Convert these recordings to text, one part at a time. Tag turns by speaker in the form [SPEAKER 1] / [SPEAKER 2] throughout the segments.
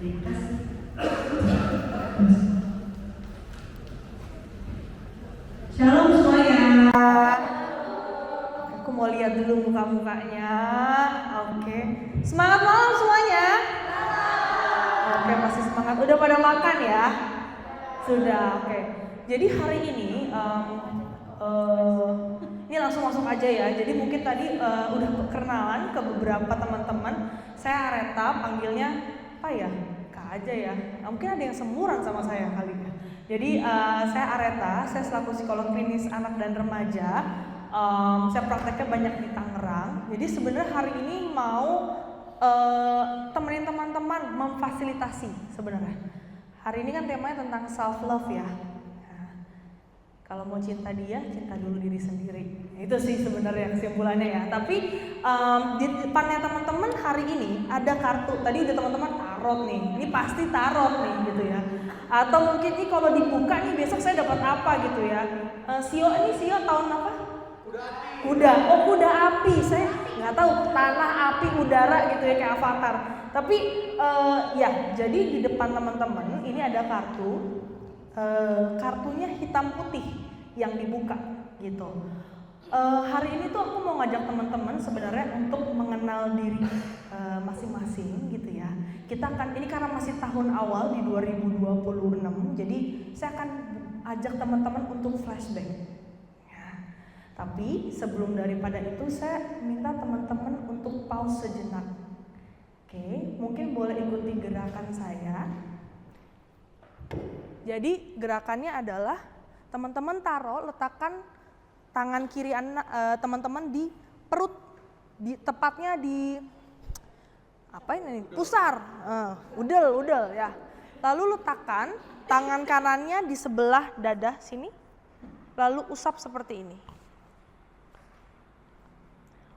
[SPEAKER 1] Shalom semuanya. Aku mau lihat dulu muka-mukanya. Oke. Semangat malam semuanya. Oke, masih semangat. Udah pada makan ya? Sudah. Oke. Jadi hari ini ini langsung masuk aja ya. Jadi mungkin tadi udah kenalan ke beberapa teman-teman. Saya Areta, panggilnya apa ya? Kak aja ya. Mungkin ada yang semuran sama saya kali ya. Jadi saya Areta, saya selaku psikolog klinis anak dan remaja. Saya prakteknya banyak di Tangerang. Jadi sebenarnya hari ini mau temenin teman-teman memfasilitasi sebenarnya. Hari ini kan temanya tentang self love ya. Kalau mau cinta dia, cinta dulu diri sendiri. Itu sih sebenarnya kesimpulannya ya. Tapi di depannya teman-teman hari ini ada kartu. Tadi udah teman-teman tarot nih. Ini pasti tarot nih gitu ya. Atau mungkin nih kalau dibuka nih besok saya dapat apa gitu ya. Sio tahun apa? Kuda. Oh, kuda api. Saya nggak tahu tanah, api, udara gitu ya kayak Avatar. Tapi ya, jadi di depan teman-teman ini ada kartu. Kartunya hitam putih yang dibuka gitu. Hari ini tuh aku mau ngajak teman-teman sebenarnya untuk mengenal diri masing-masing gitu ya. Kita akan, ini karena masih tahun awal di 2026, jadi saya akan ajak teman-teman untuk flashback ya. Tapi sebelum daripada itu saya minta teman-teman untuk pause sejenak. Oke, mungkin boleh ikuti gerakan saya. Jadi gerakannya adalah teman-teman taruh, letakkan tangan kiri teman-teman di perut, tepatnya di apa ini? Pusar, udel ya. Lalu letakkan tangan kanannya di sebelah dada sini, lalu usap seperti ini.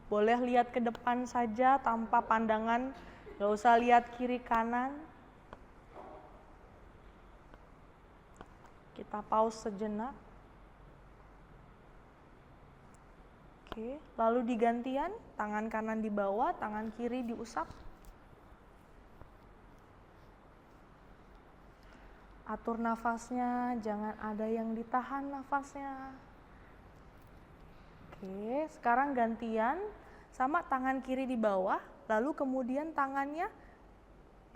[SPEAKER 1] Boleh lihat ke depan saja tanpa pandangan, gak usah lihat kiri kanan. Kita pause sejenak. Oke, lalu digantian, tangan kanan di bawah, tangan kiri diusap. Atur nafasnya, jangan ada yang ditahan nafasnya. Oke, sekarang gantian, sama tangan kiri di bawah, lalu kemudian tangannya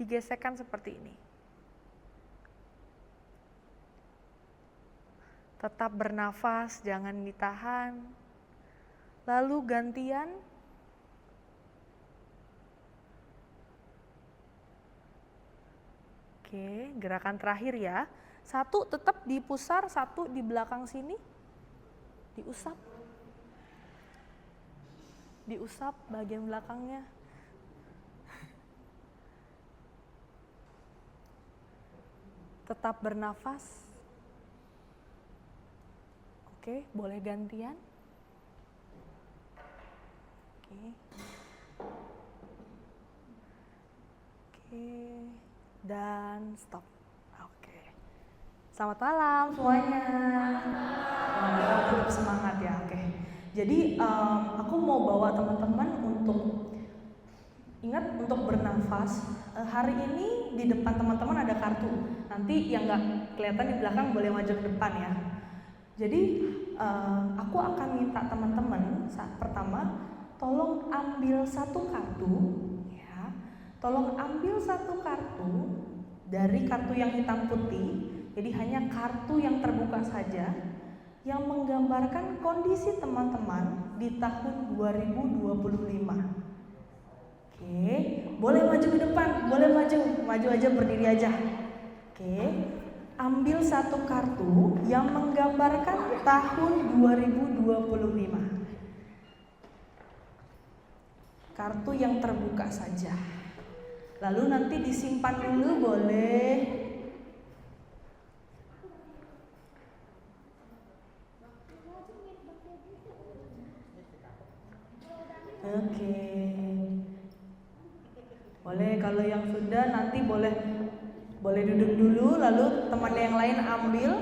[SPEAKER 1] digesekkan seperti ini. Tetap bernafas, jangan ditahan. Lalu gantian. Oke, gerakan terakhir ya. Satu tetap di pusar, satu di belakang sini. Diusap. Diusap bagian belakangnya. Tetap bernafas. Oke, boleh gantian. Oke, dan stop. Oke. Selamat malam semuanya. Tetap semangat ya. Oke. Jadi aku mau bawa teman-teman untuk ingat untuk bernafas. Hari ini di depan teman-teman ada kartu. Nanti yang nggak kelihatan di belakang boleh maju ke depan ya. Jadi aku akan minta teman-teman saat pertama tolong ambil satu kartu ya. Tolong ambil satu kartu dari kartu yang hitam putih. Jadi hanya kartu yang terbuka saja yang menggambarkan kondisi teman-teman di tahun 2025. Oke, boleh maju ke depan, boleh maju aja, berdiri aja. Oke. Ambil satu kartu yang menggambarkan tahun 2025. Kartu yang terbuka saja. Lalu nanti disimpan dulu boleh. Oke. Boleh kalau yang sudah nanti boleh duduk dulu, lalu teman yang lain ambil.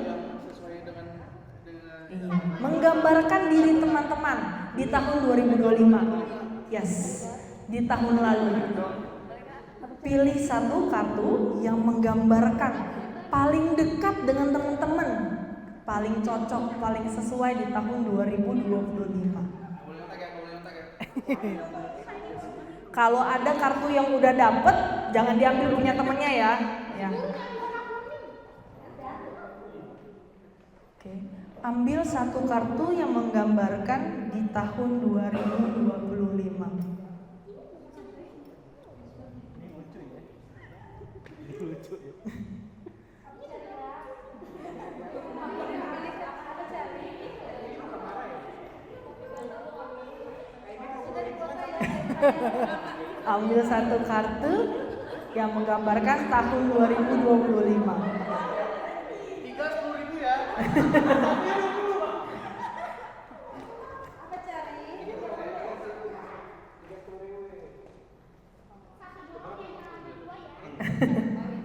[SPEAKER 1] Menggambarkan diri teman-teman di tahun 2025. Yes, di tahun lalu. Pilih satu kartu yang menggambarkan paling dekat dengan teman-teman, paling cocok, paling sesuai di tahun 2025. Kalau ada kartu yang udah dapet, jangan diambil punya temennya ya. Oke. Ambil satu kartu yang menggambarkan di tahun 2025. Lucu ya. Ambil satu kartu yang menggambarkan tahun 2025.
[SPEAKER 2] 10.000 ya.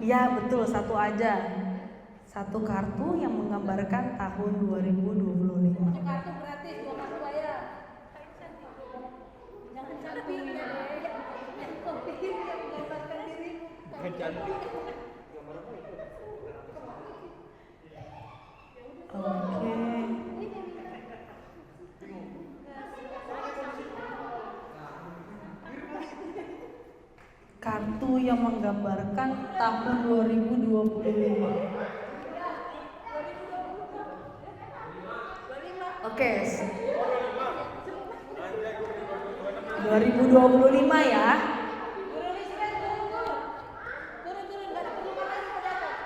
[SPEAKER 1] Iya betul, satu aja. Satu kartu yang menggambarkan tahun 2025.
[SPEAKER 3] Kartu gratis, 2 kartu bayar. Jangan cantik ya. Kopi yang menggambarkan dirimu.
[SPEAKER 2] Cantik.
[SPEAKER 1] Oke. Kartu yang menggambarkan tahun 2025. Oke. 2025 ya.
[SPEAKER 3] Turun, dari rumah lagi pada apa?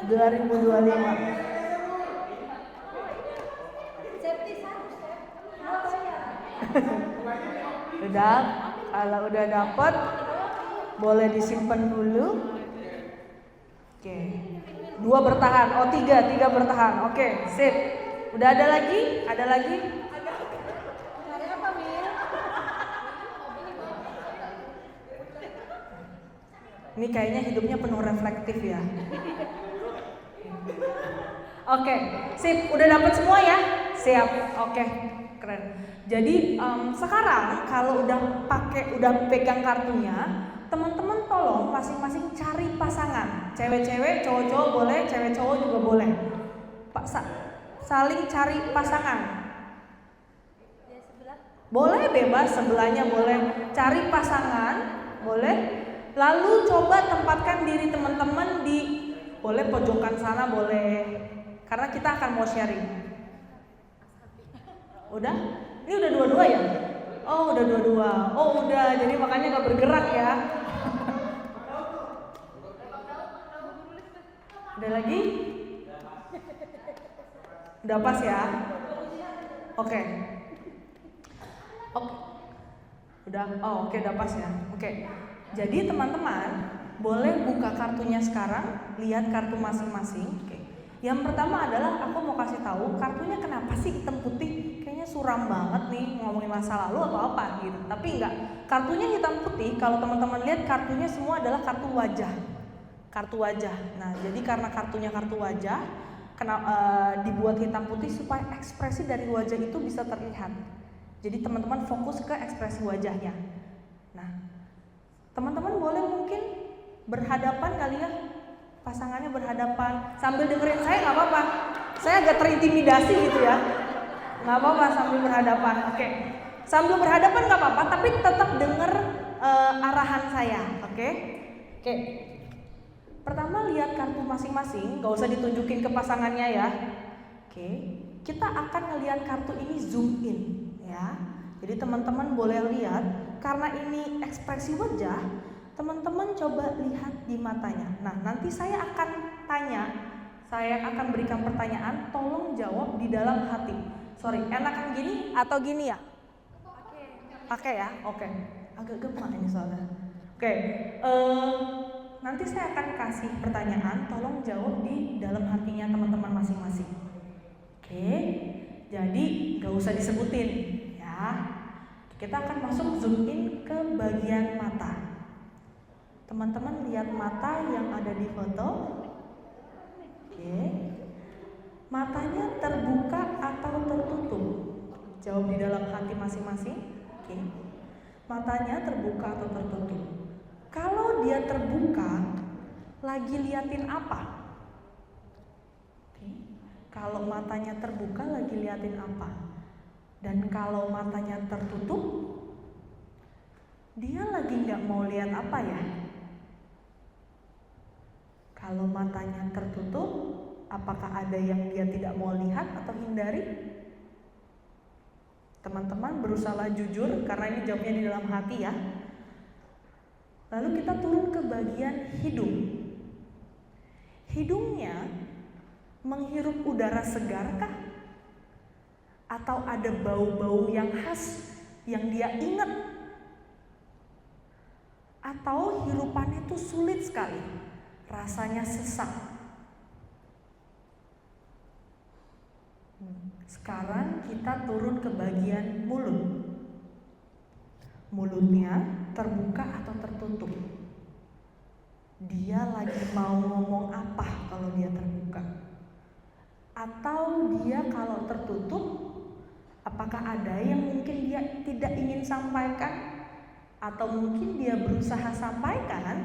[SPEAKER 1] 2025.
[SPEAKER 3] Safety 1 step. Mau bayar.
[SPEAKER 1] Udah, kalau udah dapet boleh disimpan dulu. Oke. 2 bertahan. Oh, 3 bertahan. Oke, sip. Udah ada lagi? Ada lagi?
[SPEAKER 3] Cari apa, Mil?
[SPEAKER 1] Ini kayaknya hidupnya penuh reflektif ya. Oke, sip. Udah dapet semua ya? Siap. Oke, keren. Jadi sekarang kalau udah pegang kartunya, teman-teman tolong masing-masing cari pasangan. Cewek-cewek, cowok-cowok boleh, cewek cowok juga boleh. Saling cari pasangan.
[SPEAKER 3] Di sebelah.
[SPEAKER 1] Boleh bebas, sebelahnya boleh. Cari pasangan, boleh. Lalu coba tempatkan diri teman-teman di, boleh pojokan sana boleh. Karena kita akan mau sharing. Udah? Ini udah 2-2 ya? Oh, udah 2-2. Oh, udah. Jadi makanya gak bergerak ya. Ada lagi? Udah pas ya? Oke. Udah. Oh, oke, udah pas ya. Oke. Jadi teman-teman boleh buka kartunya sekarang, lihat kartu masing-masing. Oke. Yang pertama adalah aku mau kasih tahu kartunya kenapa sih hitam putih? Kayaknya suram banget nih ngomongin masa lalu atau apa gitu. Tapi enggak. Kartunya hitam putih. Kalau teman-teman lihat kartunya semua adalah kartu wajah. Kartu wajah. Nah, jadi karena kartunya kartu wajah, dibuat hitam putih supaya ekspresi dari wajah itu bisa terlihat. Jadi teman-teman fokus ke ekspresi wajahnya. Nah, teman-teman boleh mungkin berhadapan kali ya, pasangannya berhadapan sambil dengerin saya nggak apa-apa. Saya agak terintimidasi gitu ya, nggak apa-apa sambil berhadapan. Oke, sambil berhadapan nggak apa-apa, tapi tetap denger arahan saya. Oke. Pertama lihat kartu masing-masing, gak usah ditunjukin ke pasangannya ya. Oke, kita akan ngelihat kartu ini zoom in ya. Jadi teman-teman boleh lihat, karena ini ekspresi wajah, teman-teman coba lihat di matanya. Nah, nanti saya akan berikan pertanyaan, tolong jawab di dalam hati. Sorry, enakan gini atau gini ya? Pakai ya? Oke. Agak gemuk ini soalnya. Oke. Nanti saya akan kasih pertanyaan, tolong jawab di dalam hatinya teman-teman masing-masing. Oke, jadi gak usah disebutin ya. Kita akan masuk zoom in ke bagian mata. Teman-teman lihat mata yang ada di foto. Oke, matanya terbuka atau tertutup? Jawab di dalam hati masing-masing. Oke, matanya terbuka atau tertutup? Kalau dia terbuka, lagi liatin apa? Oke. Kalau matanya terbuka, lagi liatin apa? Dan kalau matanya tertutup, dia lagi nggak mau lihat apa ya? Kalau matanya tertutup, apakah ada yang dia tidak mau lihat atau hindari? Teman-teman berusaha jujur karena ini jawabnya di dalam hati ya. Lalu kita turun ke bagian hidung. Hidungnya menghirup udara segarkah? Atau ada bau-bau yang khas yang dia ingat? Atau hirupannya itu sulit sekali, rasanya sesak. Sekarang kita turun ke bagian mulut. Mulutnya terbuka atau tertutup? Dia lagi mau ngomong apa kalau dia terbuka? Atau dia kalau tertutup, apakah ada yang mungkin dia tidak ingin sampaikan? Atau mungkin dia berusaha sampaikan,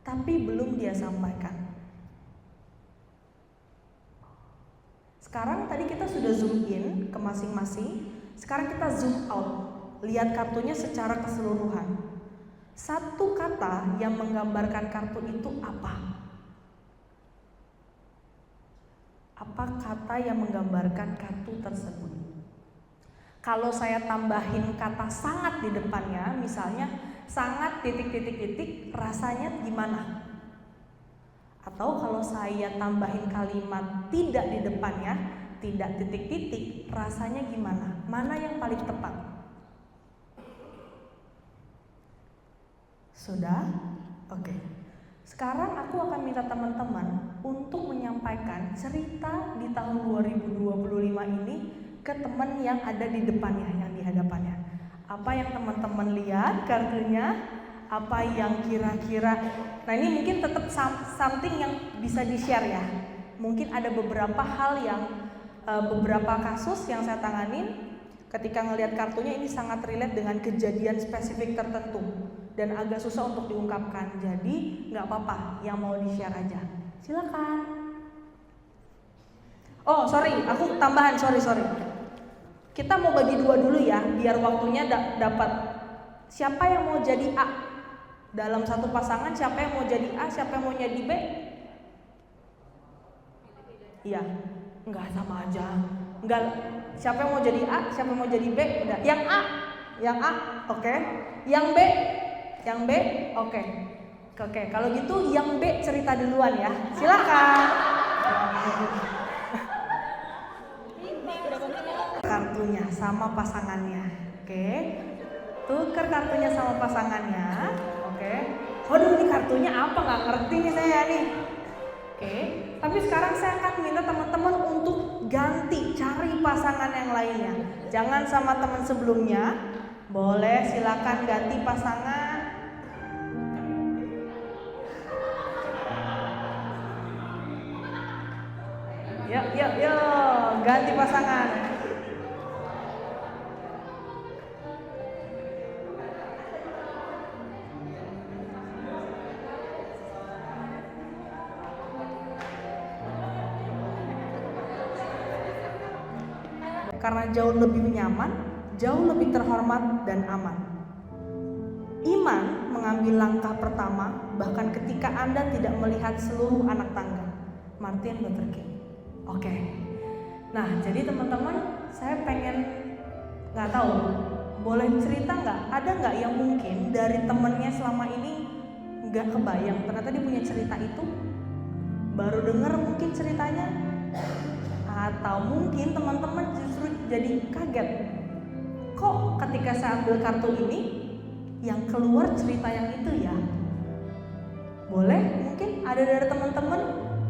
[SPEAKER 1] tapi belum dia sampaikan. Sekarang tadi kita sudah zoom in ke masing-masing. Sekarang kita zoom out. Lihat kartunya secara keseluruhan. Satu kata yang menggambarkan kartu itu apa? Apa kata yang menggambarkan kartu tersebut? Kalau saya tambahin kata sangat di depannya, misalnya sangat titik-titik-titik, rasanya gimana? Atau kalau saya tambahin kalimat tidak di depannya, tidak titik-titik, rasanya gimana? Mana yang paling tepat? Sudah? Oke. Sekarang aku akan minta teman-teman untuk menyampaikan cerita di tahun 2025 ini ke teman yang ada di depannya, yang di hadapannya. Apa yang teman-teman lihat kartunya? Apa yang kira-kira? Nah, ini mungkin tetap something yang bisa di-share ya. Mungkin ada beberapa hal yang beberapa kasus yang saya tanganin ketika ngelihat kartunya ini sangat relate dengan kejadian spesifik tertentu dan agak susah untuk diungkapkan. Jadi nggak apa-apa, yang mau di-share aja. Silakan. Oh sorry, aku tambahan, sorry. Kita mau bagi dua dulu ya, biar waktunya dapat. Siapa yang mau jadi A? Dalam satu pasangan, siapa yang mau jadi A, siapa yang mau jadi B? Iya, enggak sama aja. Enggak, siapa yang mau jadi A, siapa yang mau jadi B? Enggak. Yang A, oke. Yang B, oke. Oke, kalau gitu yang B cerita duluan ya. Silakan. Kartunya sama pasangannya. Oke. Tuker kartunya sama pasangannya. Oke. Waduh, ini kartunya apa? Nggak ngerti nih saya nih. Oke. Tapi sekarang saya akan minta teman-teman untuk ganti, cari pasangan yang lainnya. Jangan sama teman sebelumnya. Boleh, silakan ganti pasangan. Yuk, ganti pasangan. Karena jauh lebih nyaman, jauh lebih terhormat dan aman. Iman mengambil langkah pertama bahkan ketika Anda tidak melihat seluruh anak tangga. Martin Luther King. Oke. Nah, jadi teman-teman, saya pengen nggak tahu, boleh cerita nggak? Ada nggak yang mungkin dari temennya selama ini nggak kebayang ternyata dia punya cerita itu? Baru dengar mungkin ceritanya, atau mungkin teman-teman justru jadi kaget. Kok ketika saya ambil kartu ini yang keluar cerita yang itu ya? Boleh mungkin ada dari teman-teman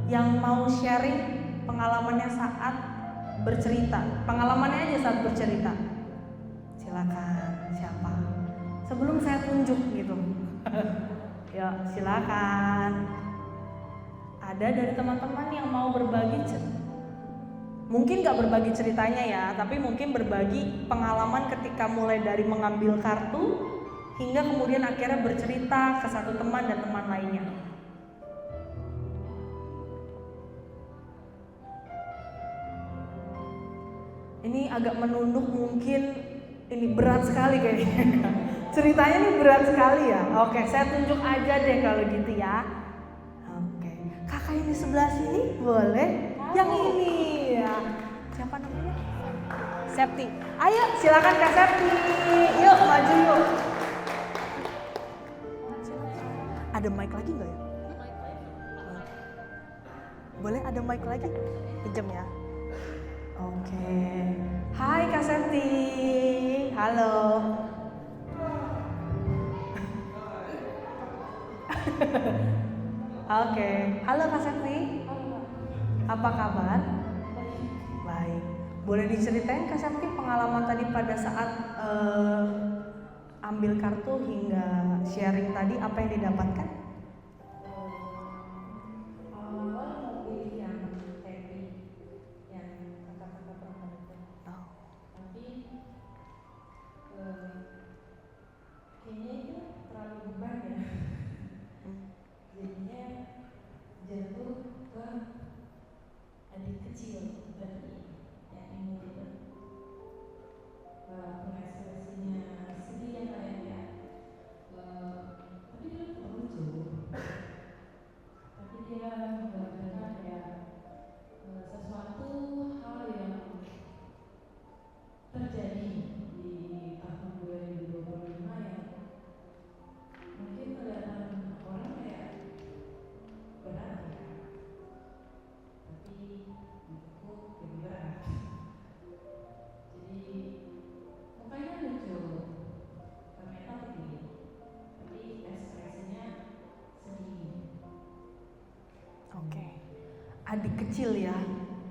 [SPEAKER 1] yang mau sharing pengalamannya saat bercerita. Pengalamannya aja saat bercerita. Silakan, siapa? Sebelum saya tunjuk gitu. Ya, silakan. Ada dari teman-teman yang mau berbagi mungkin gak berbagi ceritanya ya, tapi mungkin berbagi pengalaman ketika mulai dari mengambil kartu hingga kemudian akhirnya bercerita ke satu teman dan teman lainnya. Ini agak menunduk, mungkin ini berat sekali kayaknya. Ceritanya ini berat sekali ya. Oke, saya tunjuk aja deh kalau gitu ya. Oke, kakak ini sebelah sini boleh? Yang ini ya. Siapa namanya? Septi. Ayo silakan Kak Septi. Yuk maju yuk. Ada mic lagi nggak ya? Boleh ada mic lagi? Pinjam ya. Oke. Hai Kak Septi. Halo. Oke. Halo Kak Septi. Apa kabar? Baik. Boleh diceritain Kak Septi pengalaman tadi pada saat ambil kartu hingga sharing tadi, apa yang didapatkan?
[SPEAKER 3] Awal-awal mau pilih yang happy, yang kata-kata perempuan itu. Tapi kayaknya itu terlalu beban ya. Jadinya jatuh ke adik kecil tadi yang ini gitu. Pengekspresinya sedih ya kayaknya. Tapi dia lucu. Tapi dia menggambarkan ya sesuatu hal yang terjadi di tahun 2025 yang mungkin kelihatan orang kayak berat ya, tapi untukku lebih berat. Jadi mukanya lucu, ternyata begini, tapi ekspresinya sedih.
[SPEAKER 1] Oke. Adik kecil ya.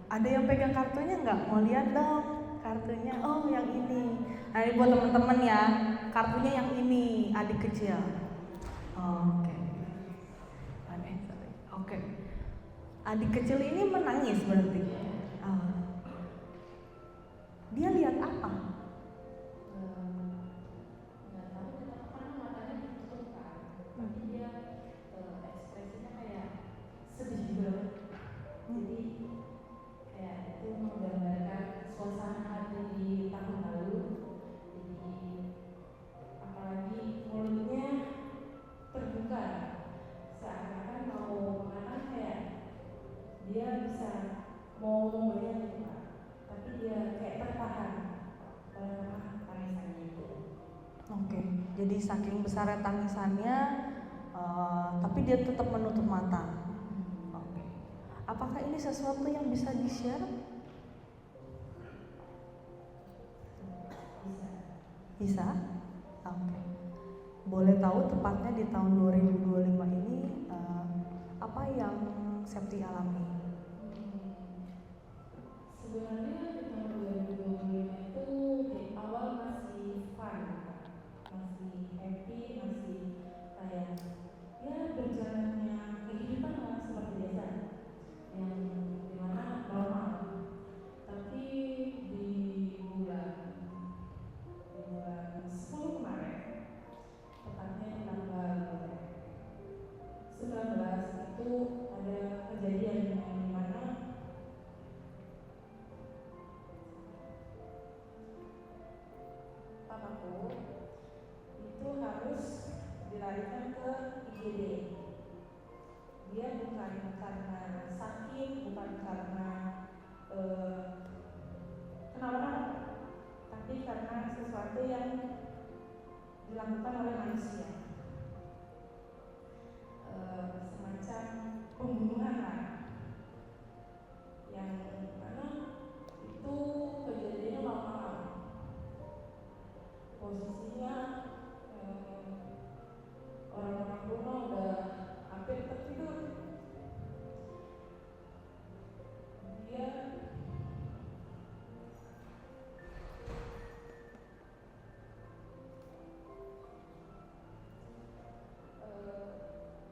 [SPEAKER 1] Ada yang pegang kartunya nggak? Mau lihat dong kartunya. Oh yang ini. Nah ini buat teman-teman ya. Kartunya yang ini, adik kecil. Oke. Oke. Adik kecil ini menangis berarti. Dia lihat apa?
[SPEAKER 3] Nggak tahu kenapa karena matanya ditutup kan, tapi dia ekspresinya kayak sedih juga. Jadi kayak itu menggambarkan suasana hati di tahun lalu. Jadi apalagi mulutnya terbuka, seakan-akan mau mengatakan kayak dia bisa mau melihat gitu Pak, tapi dia kayak tertahan oleh tangisannya itu.
[SPEAKER 1] Oke. Jadi saking besarnya tangisannya, tapi dia tetap menutup mata. Oke. Apakah ini sesuatu yang bisa di-share? Bisa? Oke. Boleh tahu tepatnya di tahun 2025 ini apa yang Septi alami?
[SPEAKER 3] Sebenarnya di tahun 2025 itu di awal masih fun, masih happy, masih kayak ya berjalannya kehidupan lah seperti biasa, yang dimana normal. Tapi di bulan 10 kemarin, tepatnya di tanggal 19 itu ada kejadian yang dimana papaku itu harus dilarikan ke IGD. Dia bukan karena sakit, bukan karena kenapa-napa, tapi karena sesuatu yang dilakukan oleh manusia, semacam pembunuhan lah, yang mana itu kejadiannya malam-malam. Posisinya orang-orang rumah udah hampir tertidur. Dia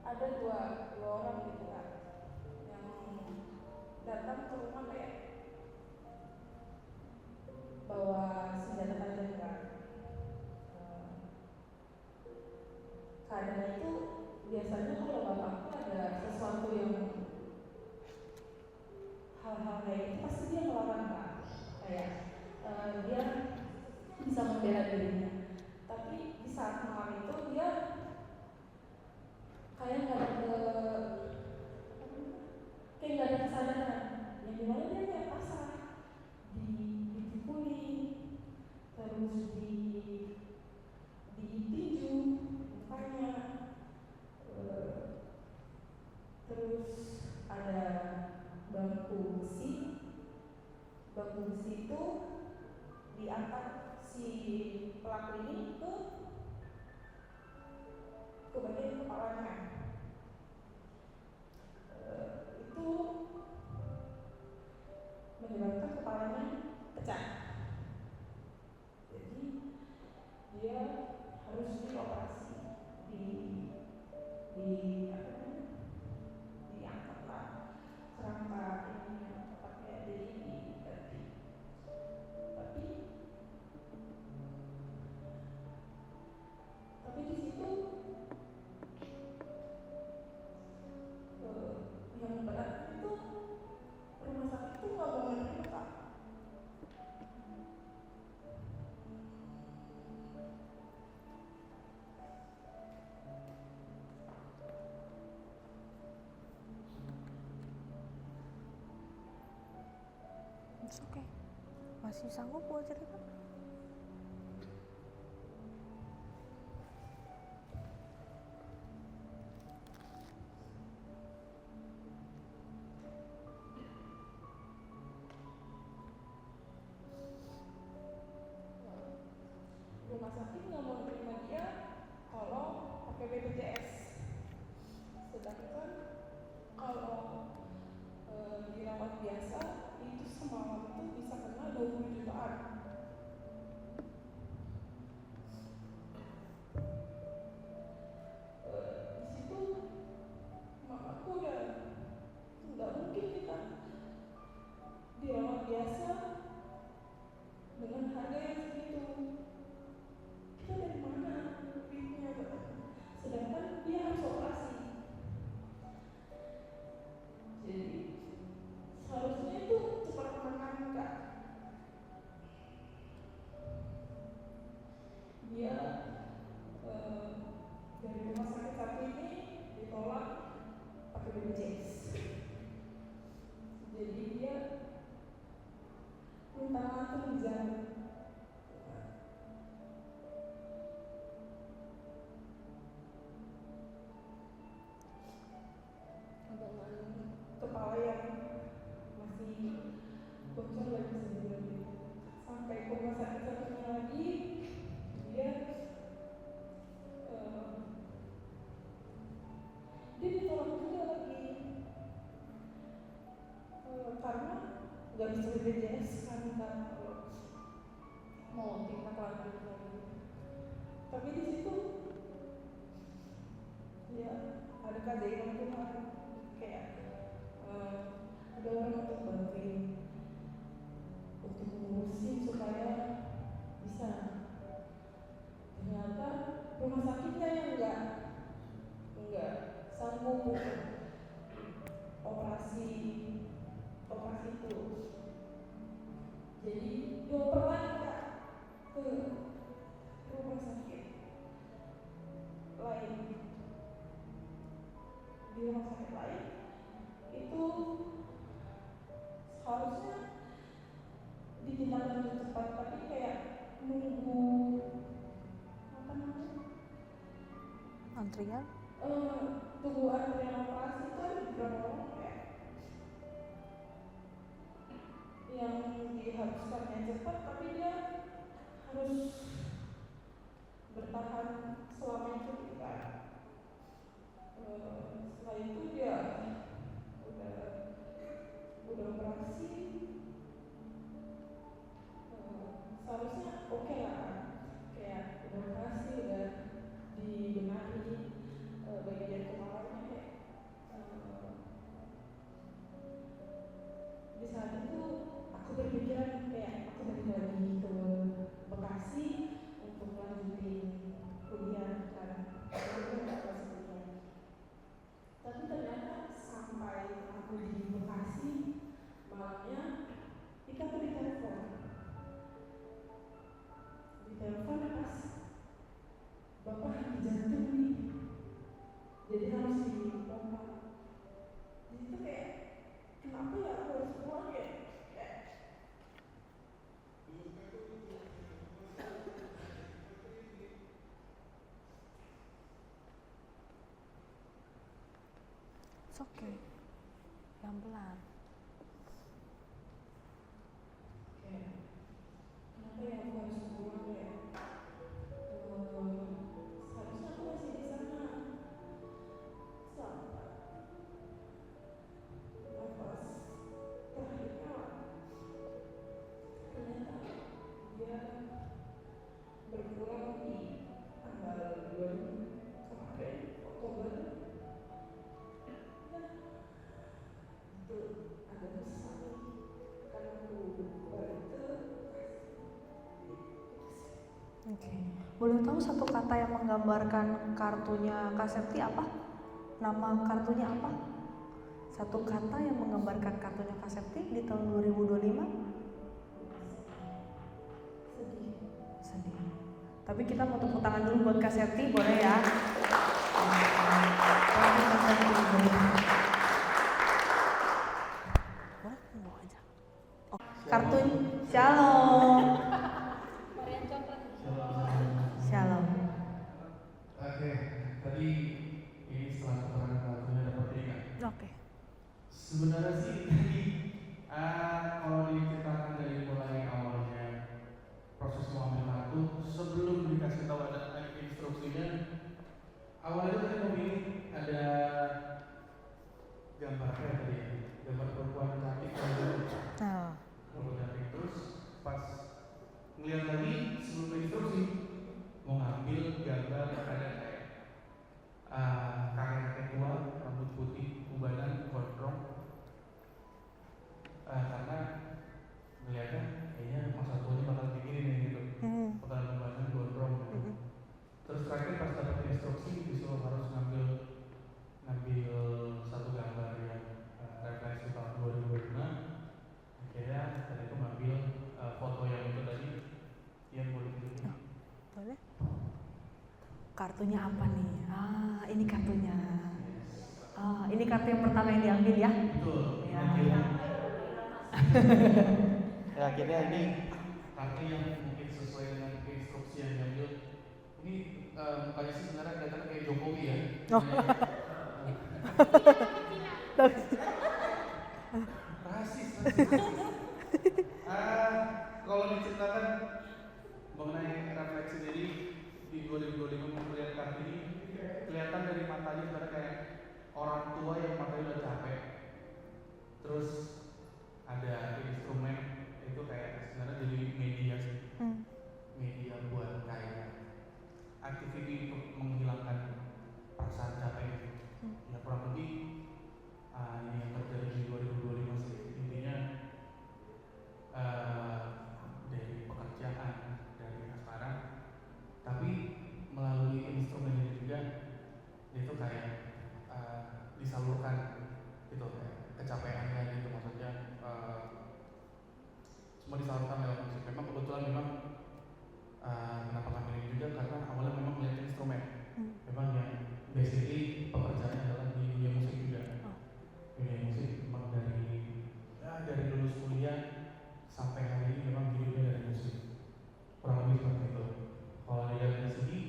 [SPEAKER 3] ada dua orang gitu kan yang datang ke rumah kayak bawa senjata tajam kan. bahaya itu pasti dia melawan Kak, kayak dia bisa membela dirinya. Tapi di saat malam itu dia kayak nggak ada kesadaran, yang dimana dia kayak pasrah, dipukuli, terus ditinju mukanya, terus ada bangku besi itu diangkat si pelaku ini ke bagian kepalanya. Itu menyebabkan kepalanya pecah. Jadi dia harus dioperasi, diangkatlah kerangka ini pakai diganti. Tapi di situ yang berat itu rumah sakit itu nggak mau menerima Kak.
[SPEAKER 1] It's okay. Masih sanggup buat cerita?
[SPEAKER 3] Rumah sakit nggak mau menerima dia kalau pakai BPJS. Sedangkan kalau dirawat biasa itu semalam itu bisa kena 20 jutaan. Di situ mamaku udah nggak mungkin kita dirawat biasa dengan harga yang segitu. Kita dari mana duitnya? Sedangkan dia harus operasi. Jadi seharusnya itu cepat menangani Kak. Dia dari rumah sakit satu ini ditolak pakai BPJS. Jadi dia minta ngatur jam. Dengan kepala yang masih bocor lagi sebenarnya. Sampai ke rumah sakit satunya lagi dia ditolak juga lagi karena nggak bisa BPJS kan kalau mau tingkat lanjut lagi. Tapi di situ ya ada Kak Zainal kemarin kayak ada orang untuk bantuin untuk ngurusin supaya bisa. Ternyata rumah sakitnya yang nggak sanggup operasi itu. Jadi dioper lagi Kak ke rumah sakit lain. Di rumah sakit lain itu seharusnya ditindaklanjuti cepat, tapi kayak nunggu apa namanya?
[SPEAKER 1] Antrian?
[SPEAKER 3] Tunggu antrian operasi kan berapa lama ya? Yang diharuskannya cepat, tapi dia harus bertahan selama itu kan. Setelah itu dia udah operasi, seharusnya oke lah, kayak udah operasi, udah dibenahi bagian kepalanya kayak di saat itu aku berpikiran kayak aku balik lagi ke Bekasi malamnya kita tuh ditelepon pas bapak henti jantung nih, jadi harus dipompa. Jadi itu kayak kenapa ya aku harus pulang ya?
[SPEAKER 1] It's okay. Pelan-pelan.
[SPEAKER 3] Kenapa ya aku harus pulang ya? Seharusnya aku masih di sana. Sampai nafas terakhirnya ternyata dia berpulang di tanggal 2 kemarin Oktober. Ya, itu agak besar karena aku baru itu.
[SPEAKER 1] Oke. Boleh tahu satu kata yang menggambarkan kartunya Kak Septi apa? Nama kartunya apa? Satu kata yang menggambarkan kartunya Kak Septi di tahun 2025? Sedih. Tapi kita mau tepuk tangan dulu buat Kak Septi, boleh ya? Kartu Shalom. Shalom.
[SPEAKER 2] Oke, tadi ini setelah keterangan kartunya dapat berikan.
[SPEAKER 1] Oke.
[SPEAKER 2] Sebenarnya sih tadi kalau diceritakan dari mulai awalnya proses mengambil kartu sebelum dikasih tahu ada instruksinya, awalnya tadi memilih ada gambar apa ya tadi? Gambar perempuan cantik perempuan cantik. Terus pas ngeliat lagi sebelum instruksi mau ngambil gambar ada kayak kakek tua rambut putih ubanan gondrong, karena ngeliatnya kayaknya masa tuanya bakal begini nih gitu, bakal ubanan gondrong gitu. Terus terakhir pas dapat instruksi disuruh harus ngambil satu gambar yang refleksi tahun 2005. Akhirnya tadi itu ngambil foto yang itu tadi yang boleh tunjukin.
[SPEAKER 1] Boleh? Kartunya apa nih? Ini kartunya. Ini kartu yang pertama yang diambil ya?
[SPEAKER 2] Betul.
[SPEAKER 1] Ya.
[SPEAKER 2] Ya, akhirnya ini kartu yang mungkin sesuai dengan instruksi yang diambil. Ini mukanya sih sebenarnya kelihatan kayak Jokowi ya. Rasis. Kalau diceritakan mengenai refleksi jadi di 2025 melihat kartu ini kelihatan dari matanya sebenarnya kayak orang tua yang matanya udah capek. Terus ada instrumen itu kayak sebenarnya jadi media sih. Media buat kayak aktiviti untuk menghilangkan perasaan capek itu. Ya kurang lebih ini yang terjadi di 2025 sih. Intinya dari pekerjaan, dari asmara, tapi melalui instrumen ini juga itu kayak disalurkan gitu, kayak kecapeannya gitu, maksudnya semua disalurkan lewat musik. Memang kebetulan kenapa ngambil ini juga karena awalnya memang melihat instrumen, memang yang basically pekerjaannya adalah di dunia musik juga. Dunia musik memang dari lulus kuliah sampai hari ini memang hidupnya dari musik, kurang lebih seperti itu. Kalau dilihat dari segi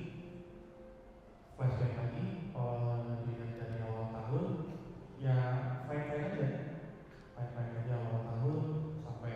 [SPEAKER 2] flashback lagi, kalau dilihat dari awal tahun, ya fine aja awal tahun sampai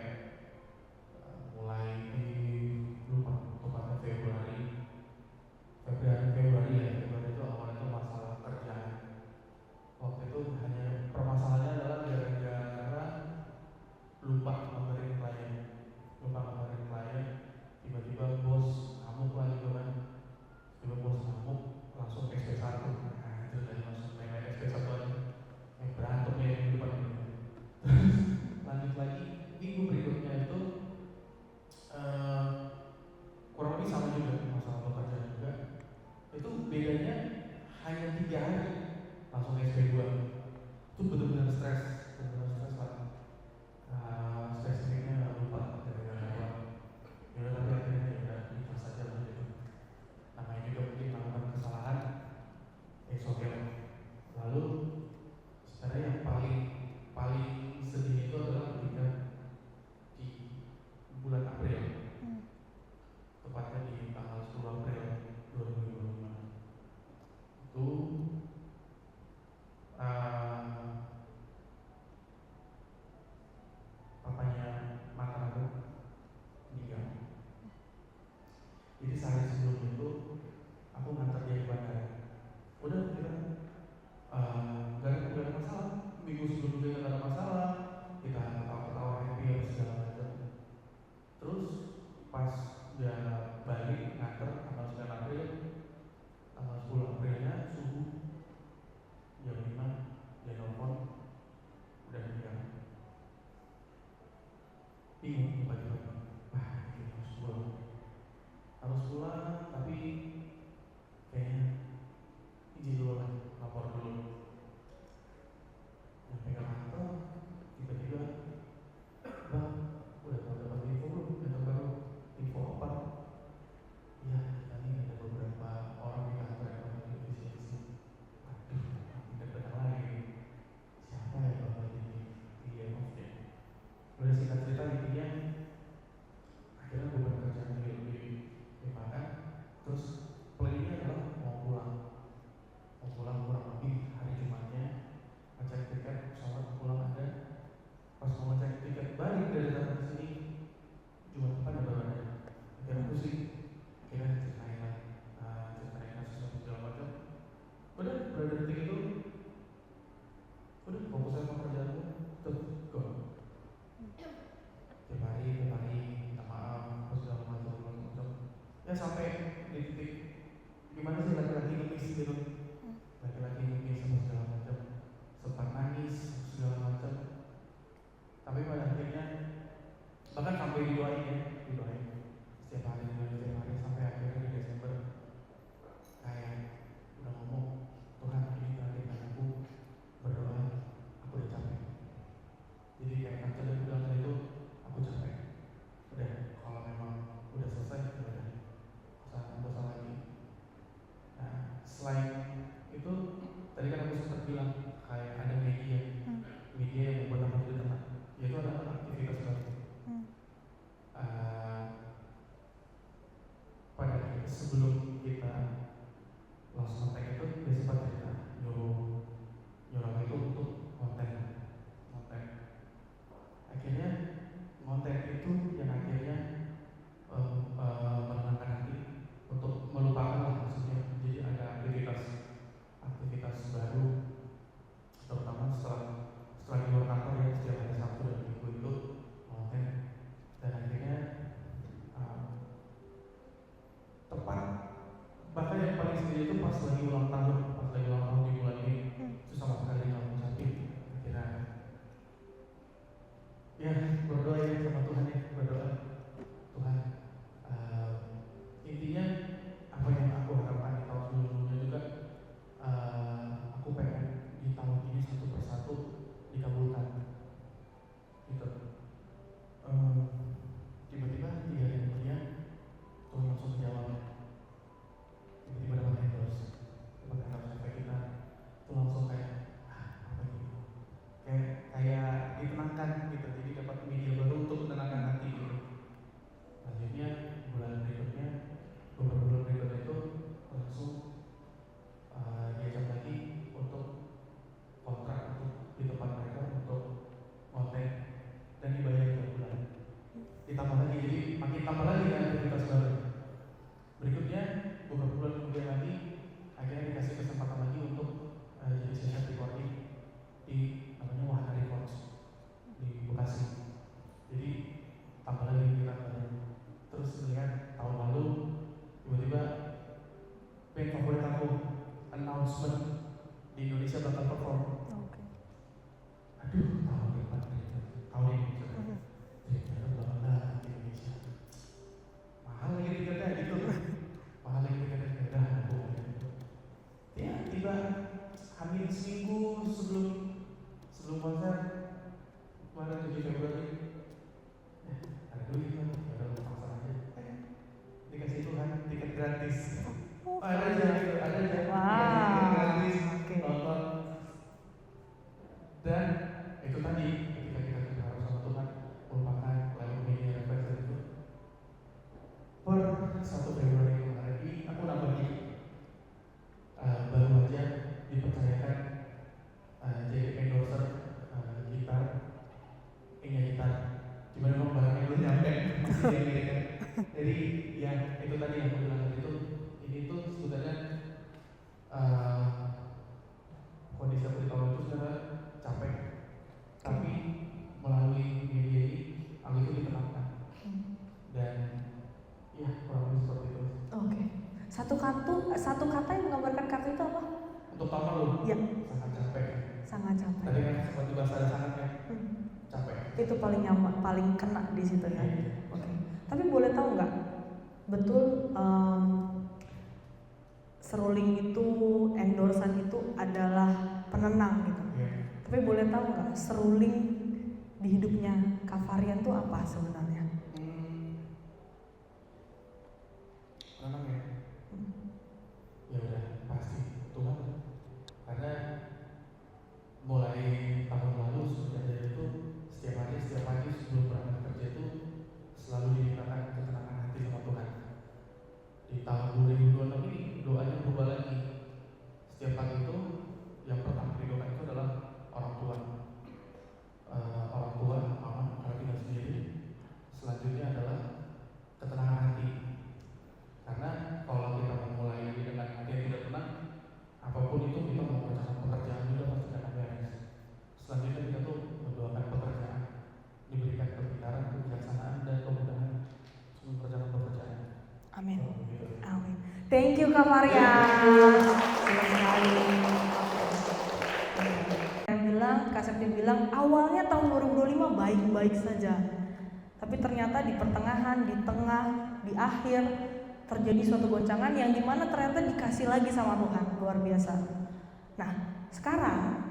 [SPEAKER 2] menenangkan gitu, jadi dapat media baru untuk menenangkan hati gitu. Akhirnya bulan berikutnya, beberapa bulan berikutnya itu langsung diajak lagi untuk kontrak untuk di tempat mereka untuk konten dan dibayar tiap bulan. Ditambah lagi, jadi makin tambah lagi kan aktivitas baru. Berikutnya beberapa bulan kemudian lagi akhirnya dikasih kesempatan lagi untuk jadi session recording di namanya Wahana Records di Bekasi. Jadi tambah lagi kita baru. Terus melihat tahun lalu tiba-tiba band favorit aku announcement di Indonesia bakal perform. Aduh, tahun depan tahun ini ternyata bakal datang di Indonesia. Mahal lagi tiketnya gitu. Mahal lagi tiketnya dah aku. Ya tiba hamil seminggu sebelum konser kemarin 7 Februari. Ada duit kan, ya udah paksa aja. Dikasih Tuhan tiket gratis. Ada aja. Tiket gratis nonton. Dan itu tadi ketika kita berharap sama Tuhan merupakan lagu media referensi itu. Per 1 Februari kemarin ini aku nambah lagi. Baru aja dipercayakan jadi endorser gitar, gitar. Cuma memang barangnya belum nyampe, masih yang jadi ya itu tadi yang aku bilang itu. Ini tuh sebenarnya kondisi aku di tahun itu sebenarnya capek, tapi melalui media ini aku itu ditenangkan dan ya kurang lebih seperti itu.
[SPEAKER 1] Oke. Satu kata yang menggambarkan kartu itu apa?
[SPEAKER 2] Untuk tahun lalu?
[SPEAKER 1] Ya.
[SPEAKER 2] Sangat capek.
[SPEAKER 1] Sangat capek.
[SPEAKER 2] Tadi kan sempat dibahas ada sangat ya. Capek.
[SPEAKER 1] Itu paling nyaman, paling kena di situ ya. Oke. Tapi boleh tahu nggak? Betul seruling itu, endorsan itu adalah penenang gitu. Tapi boleh tahu nggak seruling di hidupnya Kak Varian itu apa sebenarnya?
[SPEAKER 2] Penenang ya. Ya udah pasti Tuhan. Karena mulai tahun lalu sebenarnya itu setiap pagi sebelum berangkat kerja itu selalu dimintakan ketenangan hati sama Tuhan. Di tahun 2026 ini doanya berubah lagi. Setiap pagi itu yang pertama didoakan itu adalah orang tua, mama, kalau tidak sendiri. Selanjutnya adalah ketenangan hati. Karena kalau kita memulai dengan hati yang tidak tenang, apapun itu kita mau mengerjakan pekerjaan juga pasti akan beres. Selanjutnya kita tuh mendoakan pekerjaan, diberikan kebenaran, kebijaksanaan dan kemudahan untuk mengerjakan pekerjaan.
[SPEAKER 1] Amin. Amin. Thank you Kak Varian. Kak Septi bilang awalnya tahun 2025 baik-baik saja. Tapi ternyata di pertengahan, di tengah, di akhir terjadi suatu goncangan yang dimana ternyata dikasih lagi sama Tuhan, luar biasa. Nah, sekarang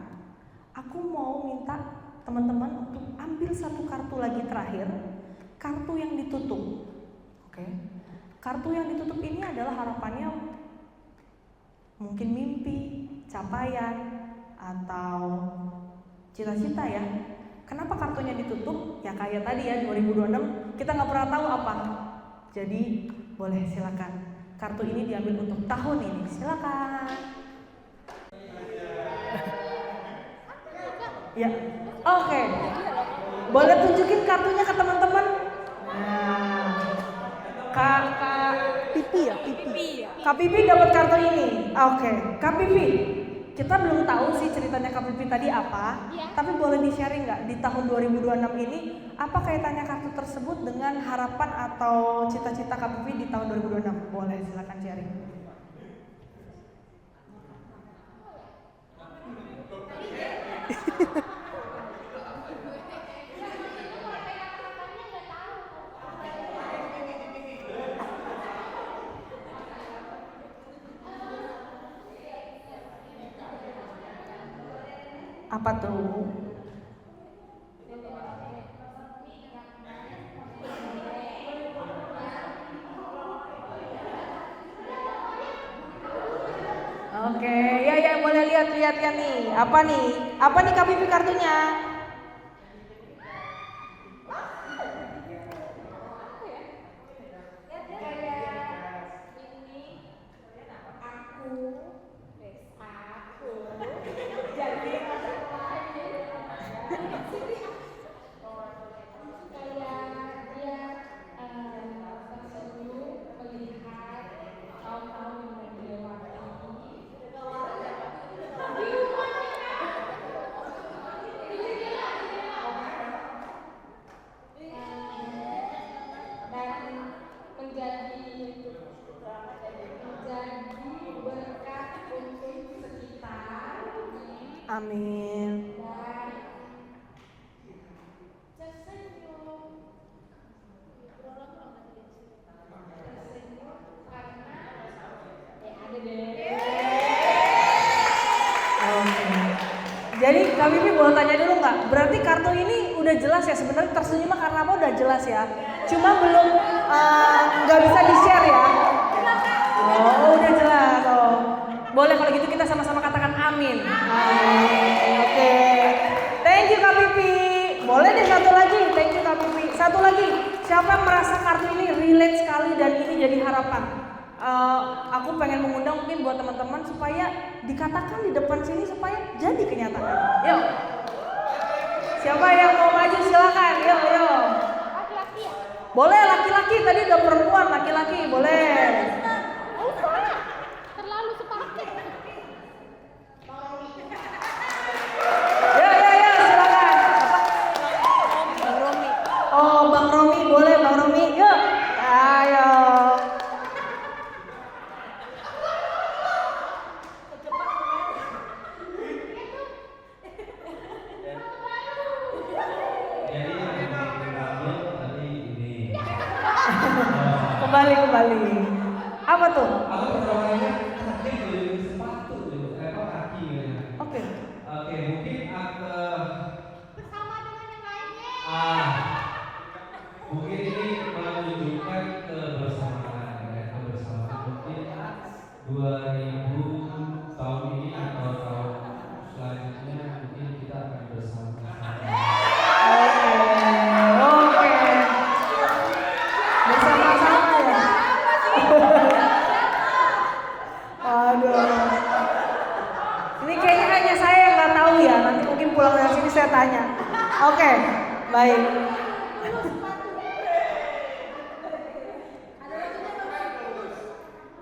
[SPEAKER 1] aku mau minta teman-teman untuk ambil satu kartu lagi terakhir, kartu yang ditutup. Oke. Kartu yang ditutup ini adalah harapannya mungkin mimpi, capaian, atau cita-cita ya. Kenapa kartunya ditutup? Ya kayak tadi ya 2026 kita nggak pernah tahu apa. Jadi boleh silakan. Kartu ini diambil untuk tahun ini. Silakan. Ya, oke. Boleh tunjukin kartunya ke teman-teman. Nah, Kak Pipi ya, Kak Pipi dapat kartu ini. Oke, Kak Pipi. Kita belum tahu sih ceritanya Kak Pipi tadi apa, tapi boleh di-sharing nggak di tahun 2026 ini apa kaitannya kartu tersebut dengan harapan atau cita-cita Kak Pipi di tahun 2026? Boleh silakan sharing. Apa tuh? Oke, ya boleh lihat ya nih. Apa nih Kak Pipi kartunya? Amin. Oke. Jadi Kak Bibi boleh tanya dulu nggak? Berarti kartu ini udah jelas ya, sebenarnya tersenyum mah karena apa udah jelas ya. Cuma belum nggak bisa di-share ya. Oh udah jelas. Oh. Boleh kalau gitu kita sama-sama katakan amin. Amin. Oke. Thank you Kak Bibi. Boleh deh satu lagi. Thank you Kak Bibi. Satu lagi. Siapa yang merasa kartu ini relate sekali dan ini jadi harapan? Aku pengen mengundang mungkin buat teman-teman supaya dikatakan di depan sini supaya jadi kenyataan. Yuk. Siapa yang mau maju silakan. Yuk.
[SPEAKER 3] Laki-laki ya?
[SPEAKER 1] Boleh laki-laki, tadi udah perempuan, laki-laki boleh.
[SPEAKER 3] Terlalu sepaket.
[SPEAKER 1] Ya, silakan. Bang Romi. Oh, Bang Romi boleh, Bang Romi. Yuk. Ayo. Kembali. Apa tuh?
[SPEAKER 4] Aku pertamanya kaki dulu, sepatu dulu, kaki gitu.
[SPEAKER 1] Oke.
[SPEAKER 4] Oke, mungkin aku
[SPEAKER 3] Bersama dengan yang lainnya.
[SPEAKER 4] mungkin ini menunjukkan kebersamaan ya, kebersamaan mungkin 2000 tahun ini atau tahun selanjutnya mungkin kita akan bersama.
[SPEAKER 1] Oke. Bersama-sama ya. Aduh. Ini kayaknya hanya saya yang nggak tahu ya. Nanti mungkin pulang dari sini saya tanya. Oke, baik.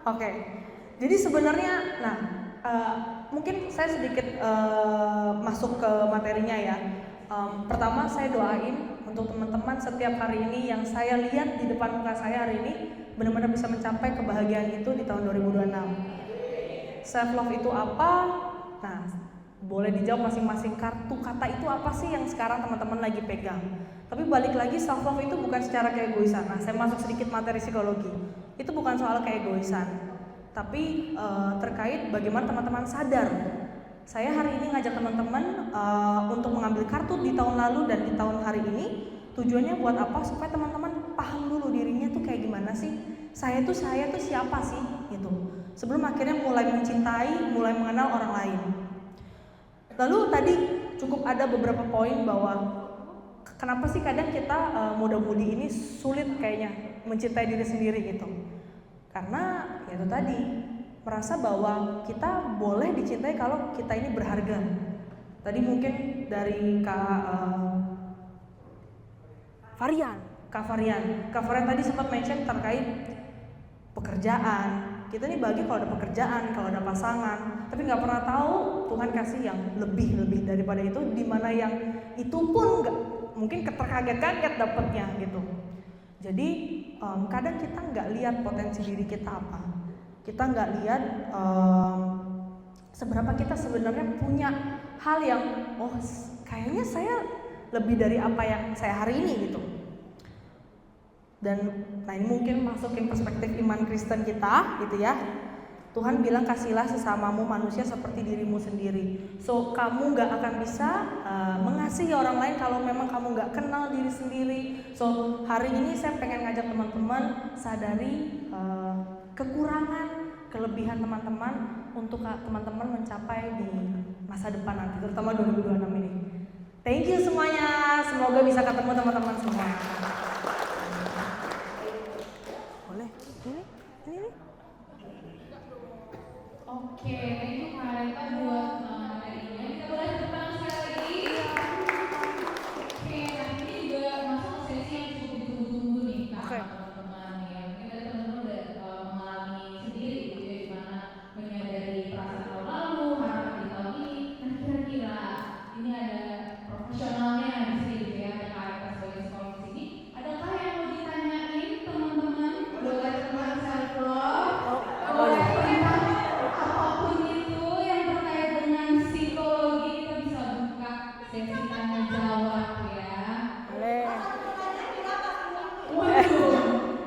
[SPEAKER 1] Oke. Jadi sebenarnya, nah, mungkin saya sedikit masuk ke materinya ya. Pertama saya doain untuk teman-teman setiap hari ini yang saya lihat di depan muka saya hari ini benar-benar bisa mencapai kebahagiaan itu di tahun 2026. Self love itu apa? Nah, boleh dijawab masing-masing. Kartu kata itu apa sih yang sekarang teman-teman lagi pegang? Tapi balik lagi, self love itu bukan secara keegoisan. Nah, saya masuk sedikit materi psikologi. Itu bukan soal keegoisan, tapi terkait bagaimana teman-teman sadar. Saya hari ini ngajak teman-teman untuk mengambil kartu di tahun lalu dan di tahun hari ini. Tujuannya buat apa? Supaya teman-teman paham dulu dirinya tuh kayak gimana sih. Saya tuh siapa sih gitu. Sebelum akhirnya mulai mencintai, mulai mengenal orang lain. Lalu tadi cukup ada beberapa poin bahwa kenapa sih kadang kita muda-mudi ini sulit kayaknya mencintai diri sendiri gitu. Karena ya itu tadi, merasa bahwa kita boleh dicintai kalau kita ini berharga. Tadi mungkin dari Kak Varian tadi sempat mention terkait pekerjaan. Kita nih bagi kalau ada pekerjaan, kalau ada pasangan, tapi nggak pernah tahu Tuhan kasih yang lebih daripada itu, di mana yang itu pun nggak mungkin terkaget-kaget dapatnya gitu. Jadi kadang kita nggak lihat potensi diri kita apa, kita nggak lihat seberapa kita sebenarnya punya hal yang kayaknya saya lebih dari apa yang saya hari ini gitu. Dan nah ini mungkin masukin perspektif iman Kristen kita gitu ya. Tuhan bilang kasihlah sesamamu manusia seperti dirimu sendiri. So kamu gak akan bisa mengasihi orang lain kalau memang kamu gak kenal diri sendiri. So hari ini saya pengen ngajak teman-teman sadari kekurangan, kelebihan teman-teman untuk teman-teman mencapai di masa depan nanti, terutama 2026 ini. Thank you semuanya, semoga bisa ketemu teman-teman semua. Boleh, ini.
[SPEAKER 5] Oke, thank you Kak Reta buat materinya. Kita boleh tepuk tangan sekali lagi. Oke, nah ini juga masuk ke sesi yang cukup ditunggu-tunggu nih Kak, teman-teman ya. Mungkin dari teman-teman udah mengalami sendiri gitu ya, gimana menyadari perasaan tahun lalu, harapan di tahun ini. Nah kira-kira ini ada profesionalnya di sini gitu ya, ada Kak Reta sebagai psikolog sesi tanya jawab ya.
[SPEAKER 1] Boleh.
[SPEAKER 5] Waduh,